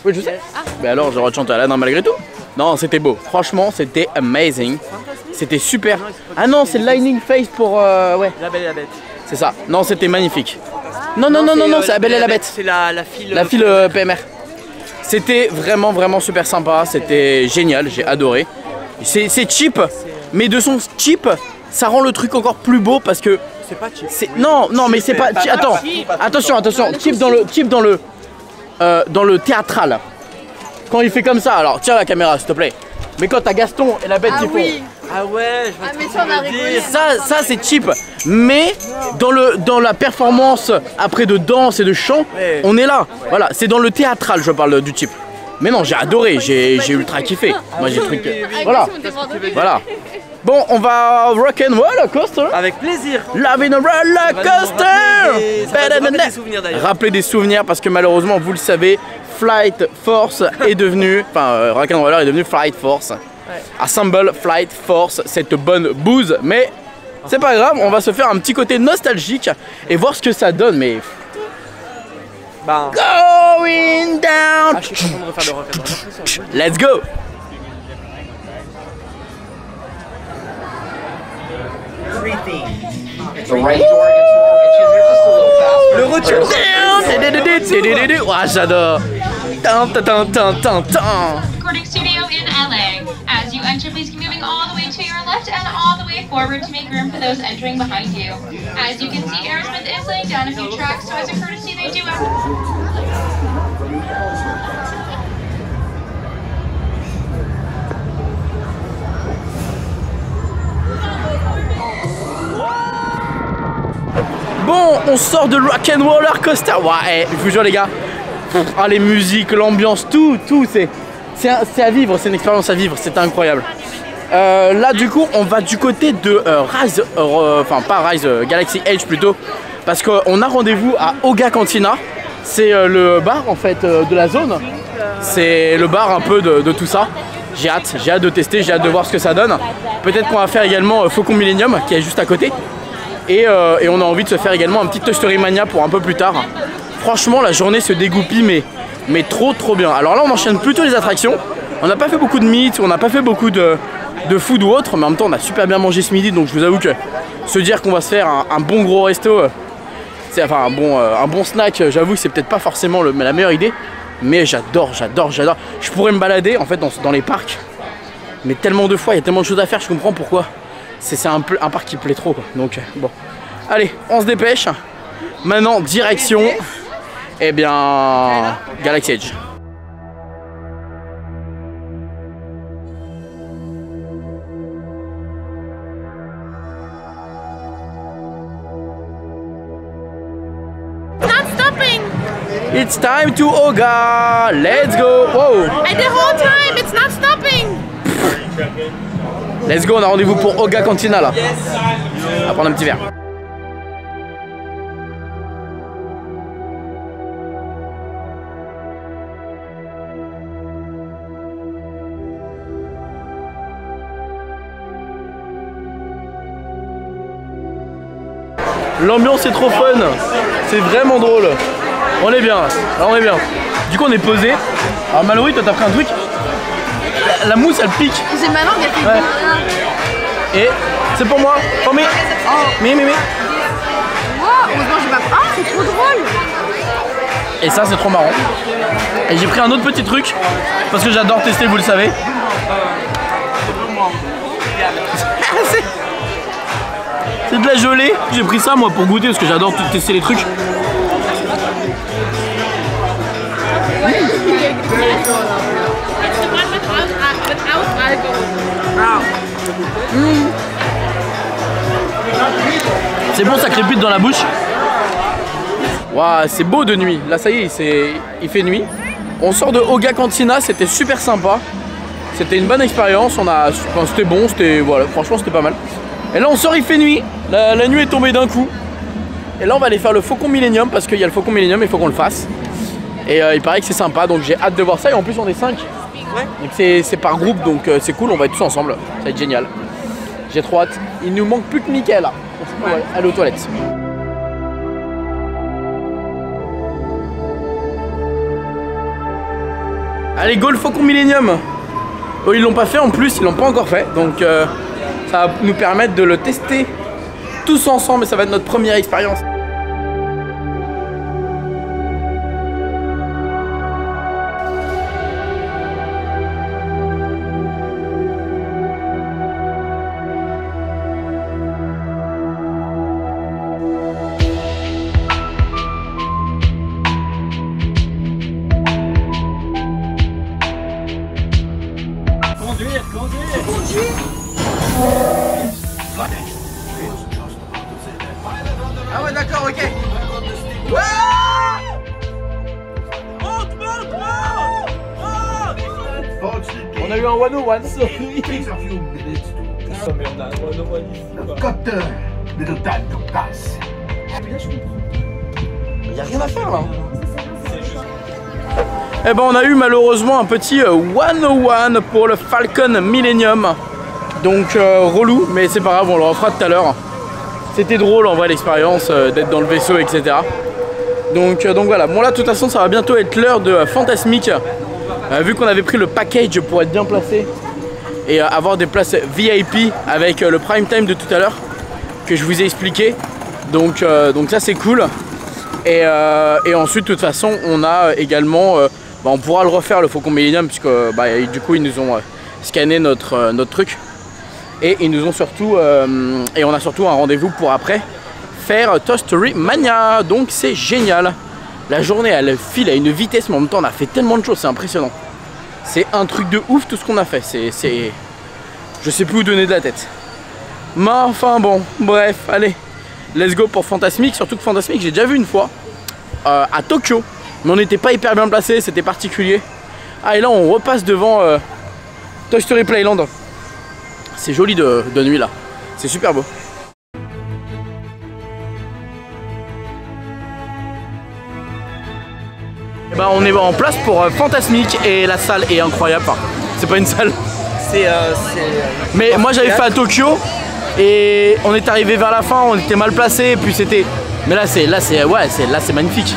Oui, je sais. Mais alors, j'aurais chanté Aladdin malgré tout. Non, c'était beau. Franchement, c'était amazing. C'était super. Ah non, c'est Lightning Face pour. Ouais. La Belle et la Bête. C'est ça. Non, c'était magnifique. Non, c'est La Belle et la Bête. C'est la file. La file PMR. C'était vraiment super sympa, c'était génial, j'ai adoré. C'est cheap, mais de son cheap, ça rend le truc encore plus beau parce que... C'est pas cheap. Non, mais c'est pas... Attends, attention, cheap dans le théâtral. Quand il fait comme ça, alors tiens la caméra s'il te plaît. Mais quand t'as Gaston et la Bête qui font... Ah ouais, je vois mais ça on a rigolé. Ça c'est cheap, mais dans la performance après de danse et de chant, on est là. Voilà, c'est dans le théâtral je parle du cheap. Mais non, j'ai adoré, j'ai ultra kiffé. Moi j'ai truc. Voilà. Bon, on va rock and roller coaster. Avec plaisir. Loving a roller coaster. Rappelez des souvenirs parce que malheureusement, vous le savez, Flight Force est devenu, enfin rock and roller est devenu Flight Force. Assemble Flight Force, cette bonne bouse, mais c'est pas grave, on va se faire un petit côté nostalgique et voir ce que ça donne, mais... Going down. Je suis content de refaire le rock and roll. Let's go. Le retour. Ouah, j'adore. Recording studio in LA. As you enter, please keep moving all the way to your left and all the way forward to make room for those entering behind you. As you can see, Aerosmith is laying down a few tracks, so as a courtesy, they do Bon, on sort de rock and roller coaster. Ouais, je vous jure les gars. Ah, les musiques, l'ambiance, tout, c'est à vivre, c'est une expérience à vivre, c'est incroyable. Là du coup on va du côté de Rise, enfin pas Rise, Galaxy Edge plutôt, parce qu'on a rendez-vous à Oga Cantina. C'est le bar en fait de la zone, c'est le bar un peu de tout ça. J'ai hâte de tester, j'ai hâte de voir ce que ça donne. Peut-être qu'on va faire également Faucon Millennium qui est juste à côté. Et on a envie de se faire également un petit Toy Story Mania pour un peu plus tard. Franchement la journée se dégoupille mais trop bien. Alors là on enchaîne plutôt les attractions. On n'a pas fait beaucoup de meat, on n'a pas fait beaucoup de food ou autre, mais en même temps on a super bien mangé ce midi, donc je vous avoue que se dire qu'on va se faire un bon gros resto, C'est enfin un bon snack, j'avoue que c'est peut-être pas forcément la meilleure idée. Mais j'adore. Je pourrais me balader en fait dans les parcs. Mais tellement de fois, il y a tellement de choses à faire, je comprends pourquoi. C'est un parc qui plaît trop quoi. Donc bon. Allez, on se dépêche. Maintenant, direction, eh bien, Galaxy Edge. Not stopping. It's time to Oga. Let's go. Wow. And the whole time, it's not stopping. Let's go, on a rendez-vous pour Oga Cantina là. On va prendre un petit verre. L'ambiance est trop fun, c'est vraiment drôle. On est bien, là, on est bien. Du coup on est posé. Alors Mallory, toi t'as pris un truc. La mousse elle pique. J'ai ma langue elle fait ouais. Et c'est pour moi, pour me. Me. Wow, heureusement j'ai pas. Ah, c'est trop drôle. Et ça c'est trop marrant. Et j'ai pris un autre petit truc parce que j'adore tester, vous le savez. C'est de la gelée. J'ai pris ça moi pour goûter parce que j'adore tester les trucs. C'est bon, ça crépite dans la bouche. Waouh, c'est beau de nuit. Là, ça y est, il fait nuit. On sort de Oga Cantina, c'était super sympa. C'était une bonne expérience. C'était bon, voilà, franchement, c'était pas mal. Et là, on sort, il fait nuit. La nuit est tombée d'un coup. Et là, on va aller faire le Faucon Millenium parce qu'il y a le Faucon Millenium, il faut qu'on le fasse. Et il paraît que c'est sympa, donc j'ai hâte de voir ça. Et en plus, on est 5. Ouais. Donc c'est par groupe, donc c'est cool. On va être tous ensemble. Ça va être génial. J'ai trop hâte. Il nous manque plus que Mickaël là. Ouais, aller aux toilettes. Allez, go le Faucon Millenium. Oh, ils l'ont pas fait en plus, ils l'ont pas encore fait. Donc ça va nous permettre de le tester tous ensemble et ça va être notre première expérience. Ah ouais d'accord, ok. On a eu un one-on-one. Got little time to pass. Il n'y a rien à faire là. Eh ben on a eu malheureusement un petit 101 pour le Falcon Millenium. Donc relou, mais c'est pas grave, on le refera tout à l'heure. C'était drôle en vrai l'expérience d'être dans le vaisseau, etc. Donc voilà, bon là de toute façon ça va bientôt être l'heure de Fantasmic. Vu qu'on avait pris le package pour être bien placé et avoir des places VIP avec le prime time de tout à l'heure que je vous ai expliqué. Donc ça c'est cool. Et ensuite de toute façon on a également, on pourra le refaire le Faucon Millenium puisque du coup ils nous ont scanné notre truc. Et ils nous ont surtout, et on a surtout un rendez-vous pour après faire Toy Story Mania. Donc c'est génial. La journée elle file à une vitesse, mais en même temps on a fait tellement de choses, c'est impressionnant. C'est un truc de ouf tout ce qu'on a fait. Je sais plus où donner de la tête. Mais enfin bon, bref, allez, let's go pour Fantasmic. Surtout que Fantasmic j'ai déjà vu une fois à Tokyo, mais on n'était pas hyper bien placé, c'était particulier. Ah et là on repasse devant Toy Story Playland. C'est joli de nuit là, c'est super beau. Et ben on est en place pour Fantasmic et la salle est incroyable. Enfin, c'est pas une salle. Mais moi j'avais fait à Tokyo et on est arrivé vers la fin, on était mal placé et puis c'était. Mais là c'est magnifique.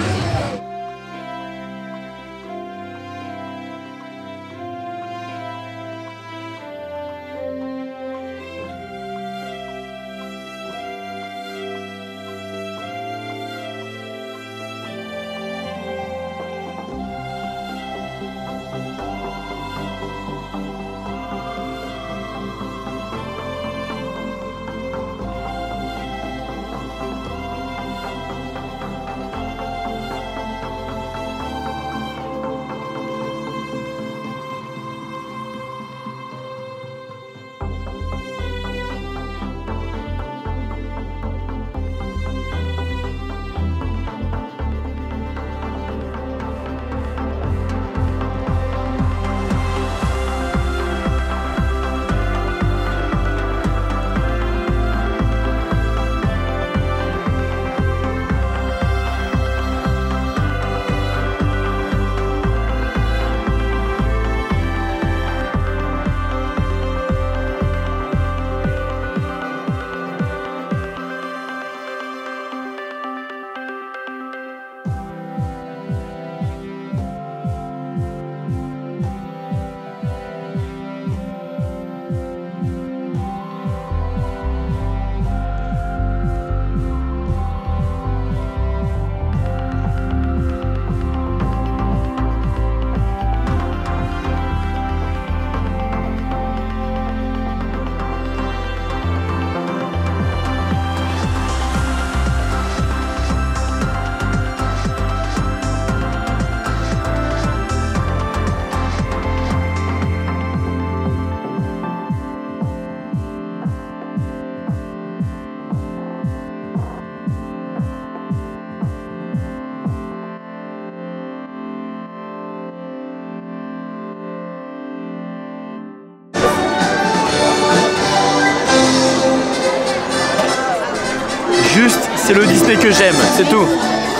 Juste, c'est le Disney que j'aime, c'est tout.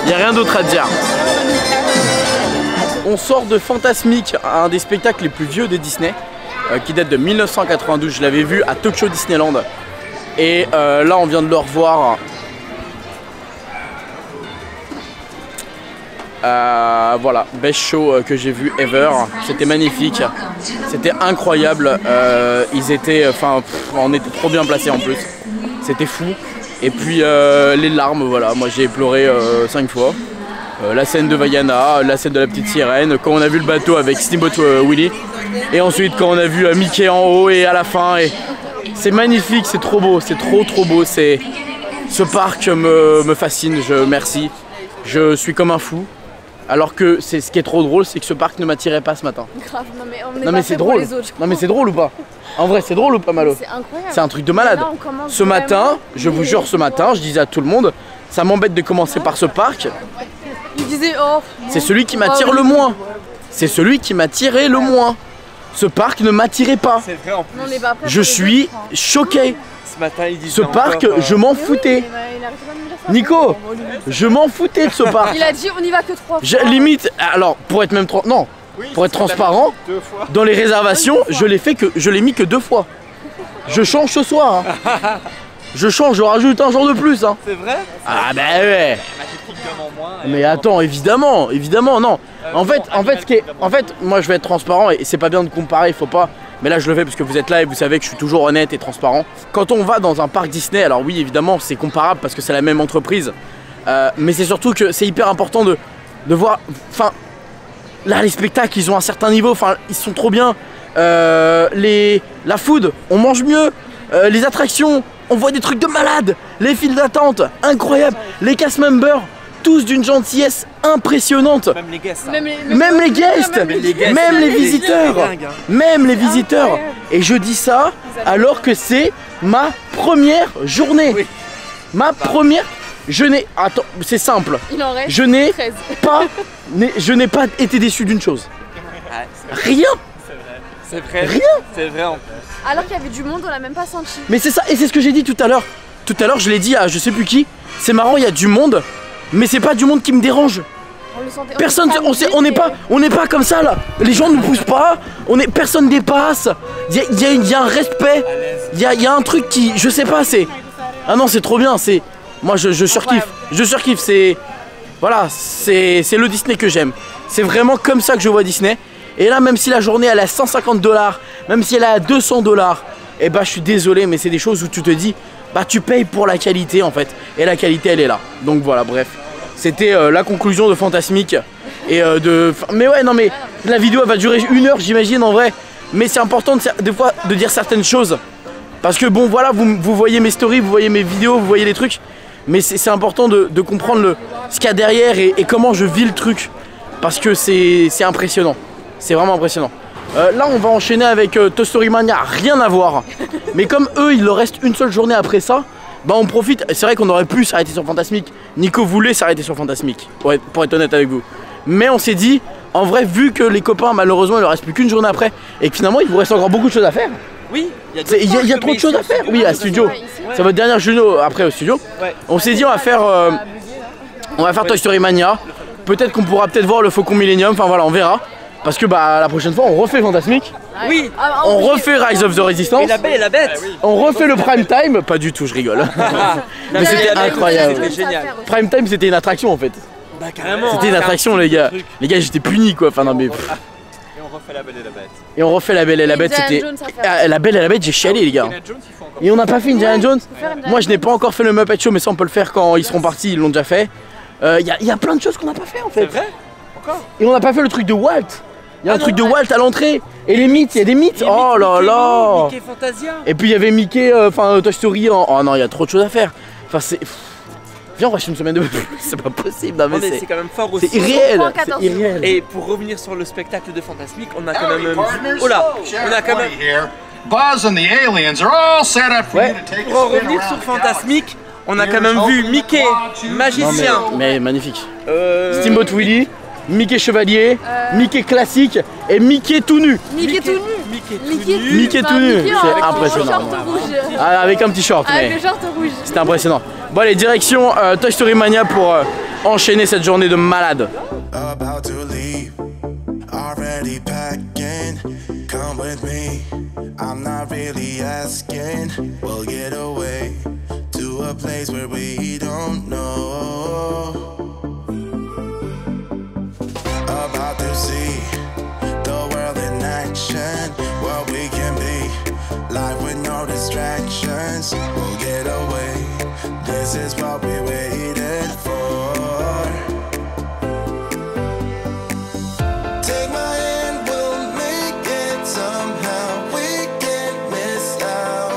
Il n'y a rien d'autre à dire. On sort de Fantasmic, un des spectacles les plus vieux de Disney, qui date de 1992. Je l'avais vu à Tokyo Disneyland. Et là, on vient de le revoir. Voilà, best show que j'ai vu ever. C'était magnifique, c'était incroyable. Ils étaient, on était trop bien placés en plus. C'était fou. Et puis les larmes, voilà. Moi j'ai pleuré 5 fois. La scène de Vaiana, la scène de la petite sirène, quand on a vu le bateau avec Steamboat Willie. Et ensuite quand on a vu Mickey en haut et à la fin. C'est magnifique, c'est trop beau, c'est trop beau. Ce parc me fascine, merci. Je suis comme un fou. Alors que ce qui est trop drôle, c'est que ce parc ne m'attirait pas ce matin. Grave, non mais c'est drôle. Non mais c'est drôle ou pas? En vrai, c'est drôle ou pas, Malo? C'est incroyable. C'est un truc de malade. Là, ce matin, je vous jure, ce matin, je disais à tout le monde, ça m'embête de commencer par ce parc. Il disait oh. C'est celui qui m'attire le moins. C'est celui qui m'attirait le moins. Ce parc ne m'attirait pas. C'est vrai en plus. Non, on est pas prêt je suis choqué. Ce matin, il dit ce parc, je m'en foutais. Nico, je m'en foutais de ce parc. Il a dit on y va que 3 fois. Limite, alors pour être même non, pour être transparent, dans les réservations, je l'ai mis que 2 fois. Je change ce soir. Hein. Je change, je rajoute un jour de plus. Hein. C'est vrai? Ah bah ouais. Mais attends, évidemment, non. En fait, moi je vais être transparent et c'est pas bien de comparer, il faut pas. Mais là je le fais parce que vous êtes là et vous savez que je suis toujours honnête et transparent. Quand on va dans un parc Disney, alors oui évidemment c'est comparable parce que c'est la même entreprise. Mais c'est surtout que c'est hyper important de voir. Enfin, là les spectacles ils ont un certain niveau, enfin ils sont trop bien. La food, on mange mieux. Les attractions, on voit des trucs de malade. Les files d'attente, incroyable. Les cast members, tous d'une gentillesse impressionnante. Même les guests. Même les guests. Même les visiteurs. Même les visiteurs. Et je dis ça alors que c'est ma première journée. Oui. Ma première. Je n'ai. Attends, c'est simple. Il en reste je n'ai 13. je n'ai pas été déçu d'une chose. Rien. C'est vrai. Rien. C'est vrai en plus. Alors qu'il y avait du monde, on l'a même pas senti. Mais c'est ça, et c'est ce que j'ai dit tout à l'heure. Tout à l'heure, je l'ai dit à je sais plus qui. C'est marrant, il y a du monde, mais c'est pas du monde qui me dérange. On le sentait, personne, on n'est pas comme ça là. Les gens ne poussent pas, personne dépasse. Il y a un respect. Il y a un truc qui, je sais pas, c'est. Ah non, c'est trop bien. C'est. Moi, je surkiffe. Je surkiffe. C'est. Voilà, c'est le Disney que j'aime. C'est vraiment comme ça que je vois Disney. Et là, même si la journée elle est à 150 $, même si elle est à 200 $, et bah je suis désolé, mais c'est des choses où tu te dis, bah tu payes pour la qualité en fait. Et la qualité elle est là. Donc voilà, bref. C'était la conclusion de Fantasmic. Et mais ouais, non mais la vidéo elle va durer 1 heure j'imagine en vrai. Mais c'est important des fois de dire certaines choses. Parce que bon voilà, vous voyez mes stories, vous voyez mes vidéos, vous voyez les trucs. Mais c'est important de comprendre ce qu'il y a derrière et comment je vis le truc. Parce que c'est impressionnant. C'est vraiment impressionnant. Là on va enchaîner avec Toy Story Mania, rien à voir. Mais comme eux il leur reste une seule journée après ça, bah on profite. C'est vrai qu'on aurait pu s'arrêter sur Fantasmic. Nico voulait s'arrêter sur Fantasmic, pour être honnête avec vous. Mais on s'est dit, en vrai vu que les copains malheureusement il leur reste plus qu'une journée après, et que finalement il vous reste encore beaucoup de choses à faire. Oui, il y a trop de choses à faire. Oui, à studio. C'est votre dernière journée après au studio. Ouais. On s'est dit on va faire Toy Story Mania. Peut-être qu'on pourra voir le Faucon Millennium, enfin voilà on verra. Parce que bah la prochaine fois on refait Fantasmic. Oui. On refait Rise of the Resistance. Et la Belle et la Bête. On refait le Prime Time. Pas du tout, je rigole. Mais c'était incroyable. C'était génial. Prime Time c'était une attraction en fait. Bah carrément. C'était une attraction les gars. Les gars j'étais puni quoi. Enfin non mais. Et on refait la Belle et la Bête. Et on refait la Belle et la Bête. C'était. La Belle et la Bête j'ai chialé les gars. Et on n'a pas fait Indiana Jones. Moi je n'ai pas encore fait le Muppet Show mais ça on peut le faire quand ils seront partis. Ils l'ont déjà fait. Il y a plein de choses qu'on n'a pas fait en fait. C'est vrai. Encore. Et on n'a pas fait le truc de Walt. Il y a un truc de Walt à l'entrée. Et les mythes, il y a des mythes. Oh là là. Mickey Fantasia. Et puis il y avait Mickey, Toy Story. Oh non, il y a trop de choses à faire. Enfin c'est. Viens, on reste une semaine de plus. C'est pas possible. Non, mais c'est quand même fort aussi. C'est irréel. C'est irréel. Et pour revenir sur le spectacle de Fantasmic, on a quand même. Oh là, on a quand même. Buzz and the aliens are all set up for you to take Pour revenir sur Fantasmic, on a quand même vu Mickey, magicien. Mais magnifique. Steamboat Willie. Mickey Chevalier, Mickey classique et Mickey tout nu. Mickey tout nu. Mickey tout nu, c'est impressionnant. Ah, avec un petit short, mais Avec le short rouge. c'était impressionnant. Bon allez, direction Toy Story Mania pour enchaîner cette journée de malade. About to leave, already packing. Come with me, I'm not really asking. We'll get away to a place where we don't know. About to see the world in action, what we can be, life with no distractions. We'll get away, this is what we waited for. Take my hand, we'll make it somehow. We can't miss out.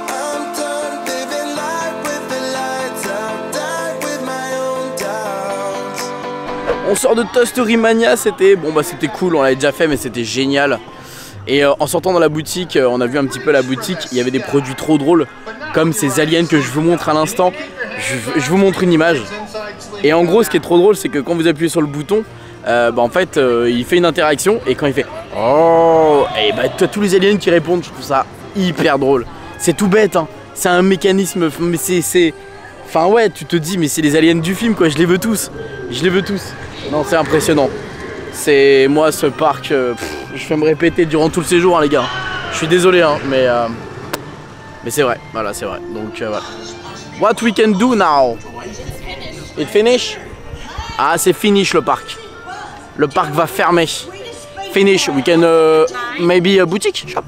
I'm done living life with the lights out, die with my own doubts. On sort de Toy Story Mania, c'était bon bah c'était cool, on l'avait déjà fait mais c'était génial. Et en sortant dans la boutique, on a vu un petit peu la boutique, il y avait des produits trop drôles comme ces aliens que je vous montre à l'instant. Je vous montre une image. Et en gros ce qui est trop drôle c'est que quand vous appuyez sur le bouton, en fait il fait une interaction et quand il fait oh, et bah t'as tous les aliens qui répondent, je trouve ça hyper drôle. C'est tout bête hein, c'est un mécanisme, mais c'est... Enfin ouais, tu te dis mais c'est les aliens du film quoi, je les veux tous. Je les veux tous. Non, c'est impressionnant. C'est moi ce parc, je vais me répéter durant tout le séjour hein, les gars. Je suis désolé hein, mais c'est vrai, voilà c'est vrai. Donc voilà. What we can do now? It finish? Ah c'est finish le parc. Le parc va fermer. Finish. We can maybe a boutique shop.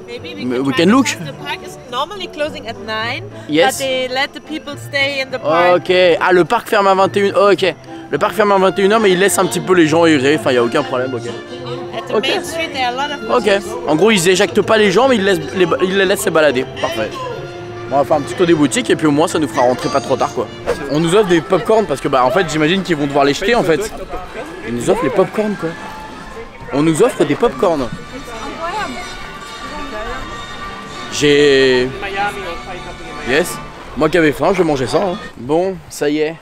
We can look. The park is normally closing at 9, Yes. but they let the people stay in the park. Ok. Ah le parc ferme à 21h. Oh, ok. Le parc ferme à 21h mais il laisse un petit peu les gens errer. Enfin il n'y a aucun problème. Ok. At the Ok. main street, there are a lot of Ok. boutiques. En gros ils éjectent pas les gens mais ils les laissent se balader. Parfait. On va faire un petit tour des boutiques et puis au moins ça nous fera rentrer pas trop tard quoi. On nous offre des popcorn parce que bah en fait j'imagine qu'ils vont devoir les jeter en fait. Ils nous offrent les popcorn quoi. On nous offre des popcorn. J'ai... Yes. Moi qui avais faim, je vais manger ça. Hein. Bon, ça y est.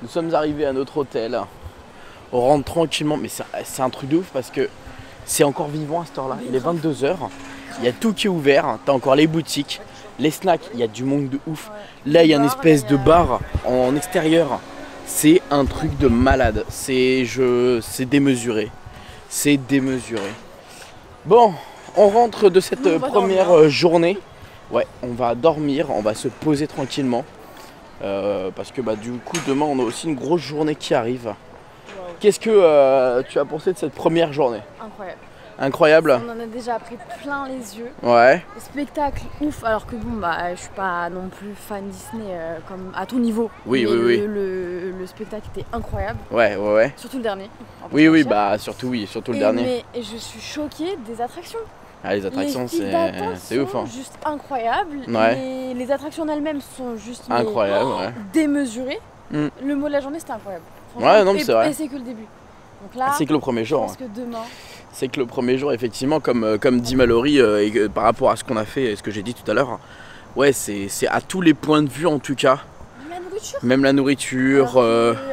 Nous sommes arrivés à notre hôtel. On rentre tranquillement. Mais c'est un truc de ouf parce que c'est encore vivant à cette heure-là. Il est 22h. Il y a tout qui est ouvert. T'as encore les boutiques, les snacks. Il y a du monde de ouf. Là, il y a une espèce de bar en extérieur. C'est un truc de malade. C'est démesuré. C'est démesuré. Bon, on rentre de cette première journée. Ouais, on va dormir, on va se poser tranquillement. Parce que bah, du coup, demain, on a aussi une grosse journée qui arrive. Qu'est-ce que tu as pensé de cette première journée? Incroyable. Incroyable. On en a déjà pris plein les yeux. Ouais. Le spectacle ouf, alors que bon bah je suis pas non plus fan Disney comme à ton niveau. Oui, mais oui, le spectacle était incroyable. Ouais, ouais, ouais. Surtout le dernier. Oui, oui, bah surtout le dernier. Et je suis choquée des attractions. Ah, les attractions, c'est ouf. Hein. Juste incroyable. Ouais. Les attractions en elles-mêmes sont juste incroyables, ouais. Démesurées. Mm. Le mot de la journée c'était incroyable. Ouais, non, mais c'est vrai. Et c'est que le début. Donc là, c'est que le premier jour. Je pense que demain. C'est que le premier jour, effectivement, comme dit Mallory, et par rapport à ce qu'on a fait et ce que j'ai dit tout à l'heure, ouais, c'est à tous les points de vue en tout cas. La nourriture. Même la nourriture.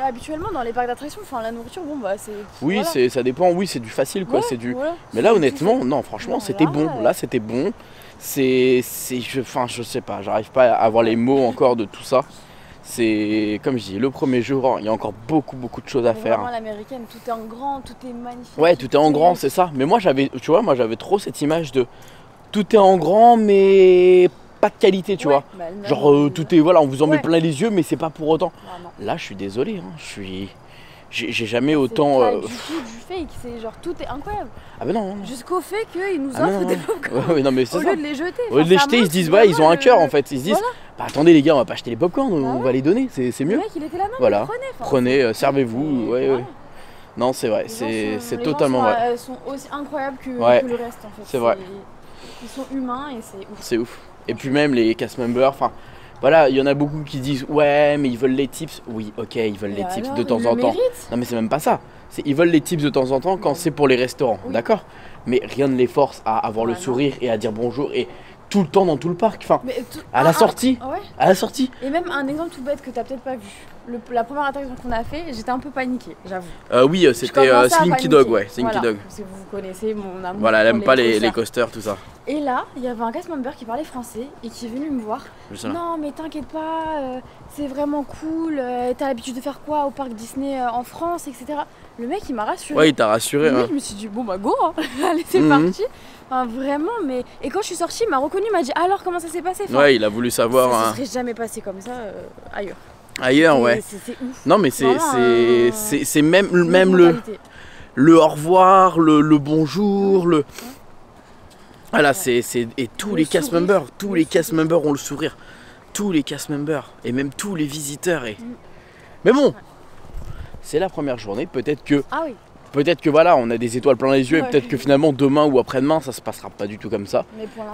Habituellement, dans les parcs d'attractions, la nourriture, bon bah c'est. Oui, voilà. Ça dépend. Oui, c'est du facile, quoi. Ouais, c'est du. voilà. Mais là, honnêtement, non, franchement, c'était bon. Ouais. Là, c'était bon. Je sais pas. J'arrive pas à avoir les mots encore de tout ça. C'est comme je dis, le premier jour, il y a encore beaucoup de choses à faire. Vraiment l'américaine, tout est en grand, tout est magnifique. Ouais, tout est en grand, c'est ça. Mais moi j'avais trop cette image de tout est en grand mais pas de qualité, tu vois. Bah, genre tout est voilà, on vous en met plein les yeux mais c'est pas pour autant. Non. Là, je suis désolé, hein, j'ai jamais autant. C'est pas du tout du fake, c'est genre tout est incroyable. Ah ben non. Jusqu'au fait qu'ils nous offrent des popcorn. Ouais, non, mais c'est au ça. lieu de les jeter. Au lieu de les jeter, ils se disent ouais, ils ont un cœur en fait. Ils se disent voilà. bah attendez les gars, on va pas acheter les popcorn, on va les donner, c'est mieux. Le mec, il était là, non, voilà. Prenez, servez-vous. Ouais. Non, c'est vrai, c'est totalement vrai. Ils sont aussi incroyables que le reste en fait. C'est vrai. Ils sont humains et c'est ouf. C'est ouf. Et puis même les cast members, enfin. Voilà, il y en a beaucoup qui disent ouais mais ils veulent les tips. Oui ok ils veulent les tips de temps en temps. Non mais c'est même pas ça. Ils veulent les tips de temps en temps quand c'est pour les restaurants, d'accord. Mais rien ne les force à avoir le sourire et à dire bonjour. Et tout le temps dans tout le parc. Enfin, Mais à la sortie. Ouais. À la sortie. Et même un exemple tout bête que t'as peut-être pas vu. La première attraction qu'on a fait, j'étais un peu paniquée, j'avoue. Oui, c'était Slinky Dog, ouais. Slinky Dog. Parce que vous connaissez mon amour. Voilà, elle aime pas les coasters. coasters, tout ça. Et là, il y avait un cast member qui parlait français et qui est venu me voir. Non, mais t'inquiète pas, c'est vraiment cool. T'as l'habitude de faire quoi au parc Disney en France, etc. Le mec, il m'a rassuré. Ouais, il t'a rassuré. Oui, je me suis dit, bon bah go, hein. Allez, c'est parti. Enfin, vraiment, mais. Et quand je suis sortie, il m'a reconnu, il m'a dit, alors comment ça s'est passé? Enfin, ouais, il a voulu savoir. Ça se serait jamais passé comme ça ailleurs. Ailleurs, ouais. C'est ouf. Non, mais c'est même le au revoir, le bonjour, le. Voilà, et tous les cast members, les cast members ont le sourire. Tous les cast members et même tous les visiteurs. Mais bon, c'est la première journée. Peut-être que voilà, on a des étoiles plein les yeux et peut-être que finalement demain ou après-demain, ça se passera pas du tout comme ça.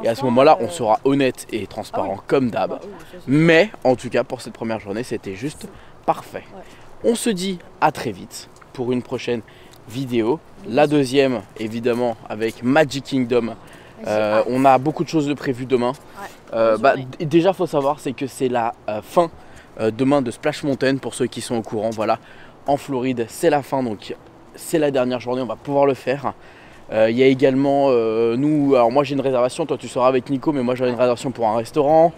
Et à ce moment-là, on sera honnête et transparent comme d'hab. Mais en tout cas, pour cette première journée, c'était juste parfait. On se dit à très vite pour une prochaine vidéo. La deuxième, évidemment, avec Magic Kingdom. On a beaucoup de choses de prévues demain. Déjà, faut savoir, c'est que c'est la fin demain de Splash Mountain pour ceux qui sont au courant. Voilà, en Floride, c'est la fin, donc c'est la dernière journée, on va pouvoir le faire. Il y a également nous, alors moi j'ai une réservation, toi tu seras avec Nico, mais moi j'aurai une réservation pour un restaurant.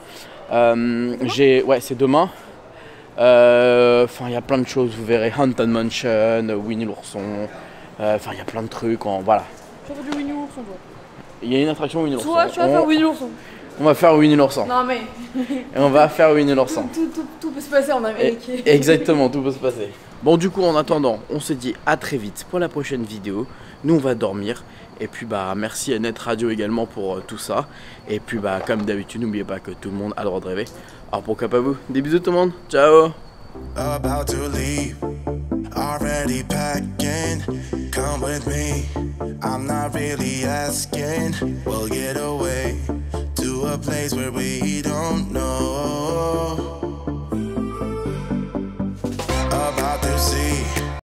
Ouais, c'est demain. Enfin, il y a plein de choses, vous verrez. Haunted Mansion, Winnie l'ourson. Enfin, il y a plein de trucs. Voilà. Tu vas faire du Winnie l'ourson, toi? Il y a une attraction Winnie l'ourson. Toi, tu vas faire Winnie l'ourson. On va faire Winnie l'ourson. Non mais. Et on va faire Winnie l'ourson. Tout peut se passer en Amérique. Exactement, tout peut se passer. Bon, du coup, en attendant, on se dit à très vite pour la prochaine vidéo. Nous, on va dormir. Et puis, merci à Net Radio également pour tout ça. Et puis, comme d'habitude, n'oubliez pas que tout le monde a le droit de rêver. Alors, pourquoi pas vous? Des bisous tout le monde. Ciao. About to leave, already packing. Come with me, I'm not really asking. We'll get away to a place where we don't know.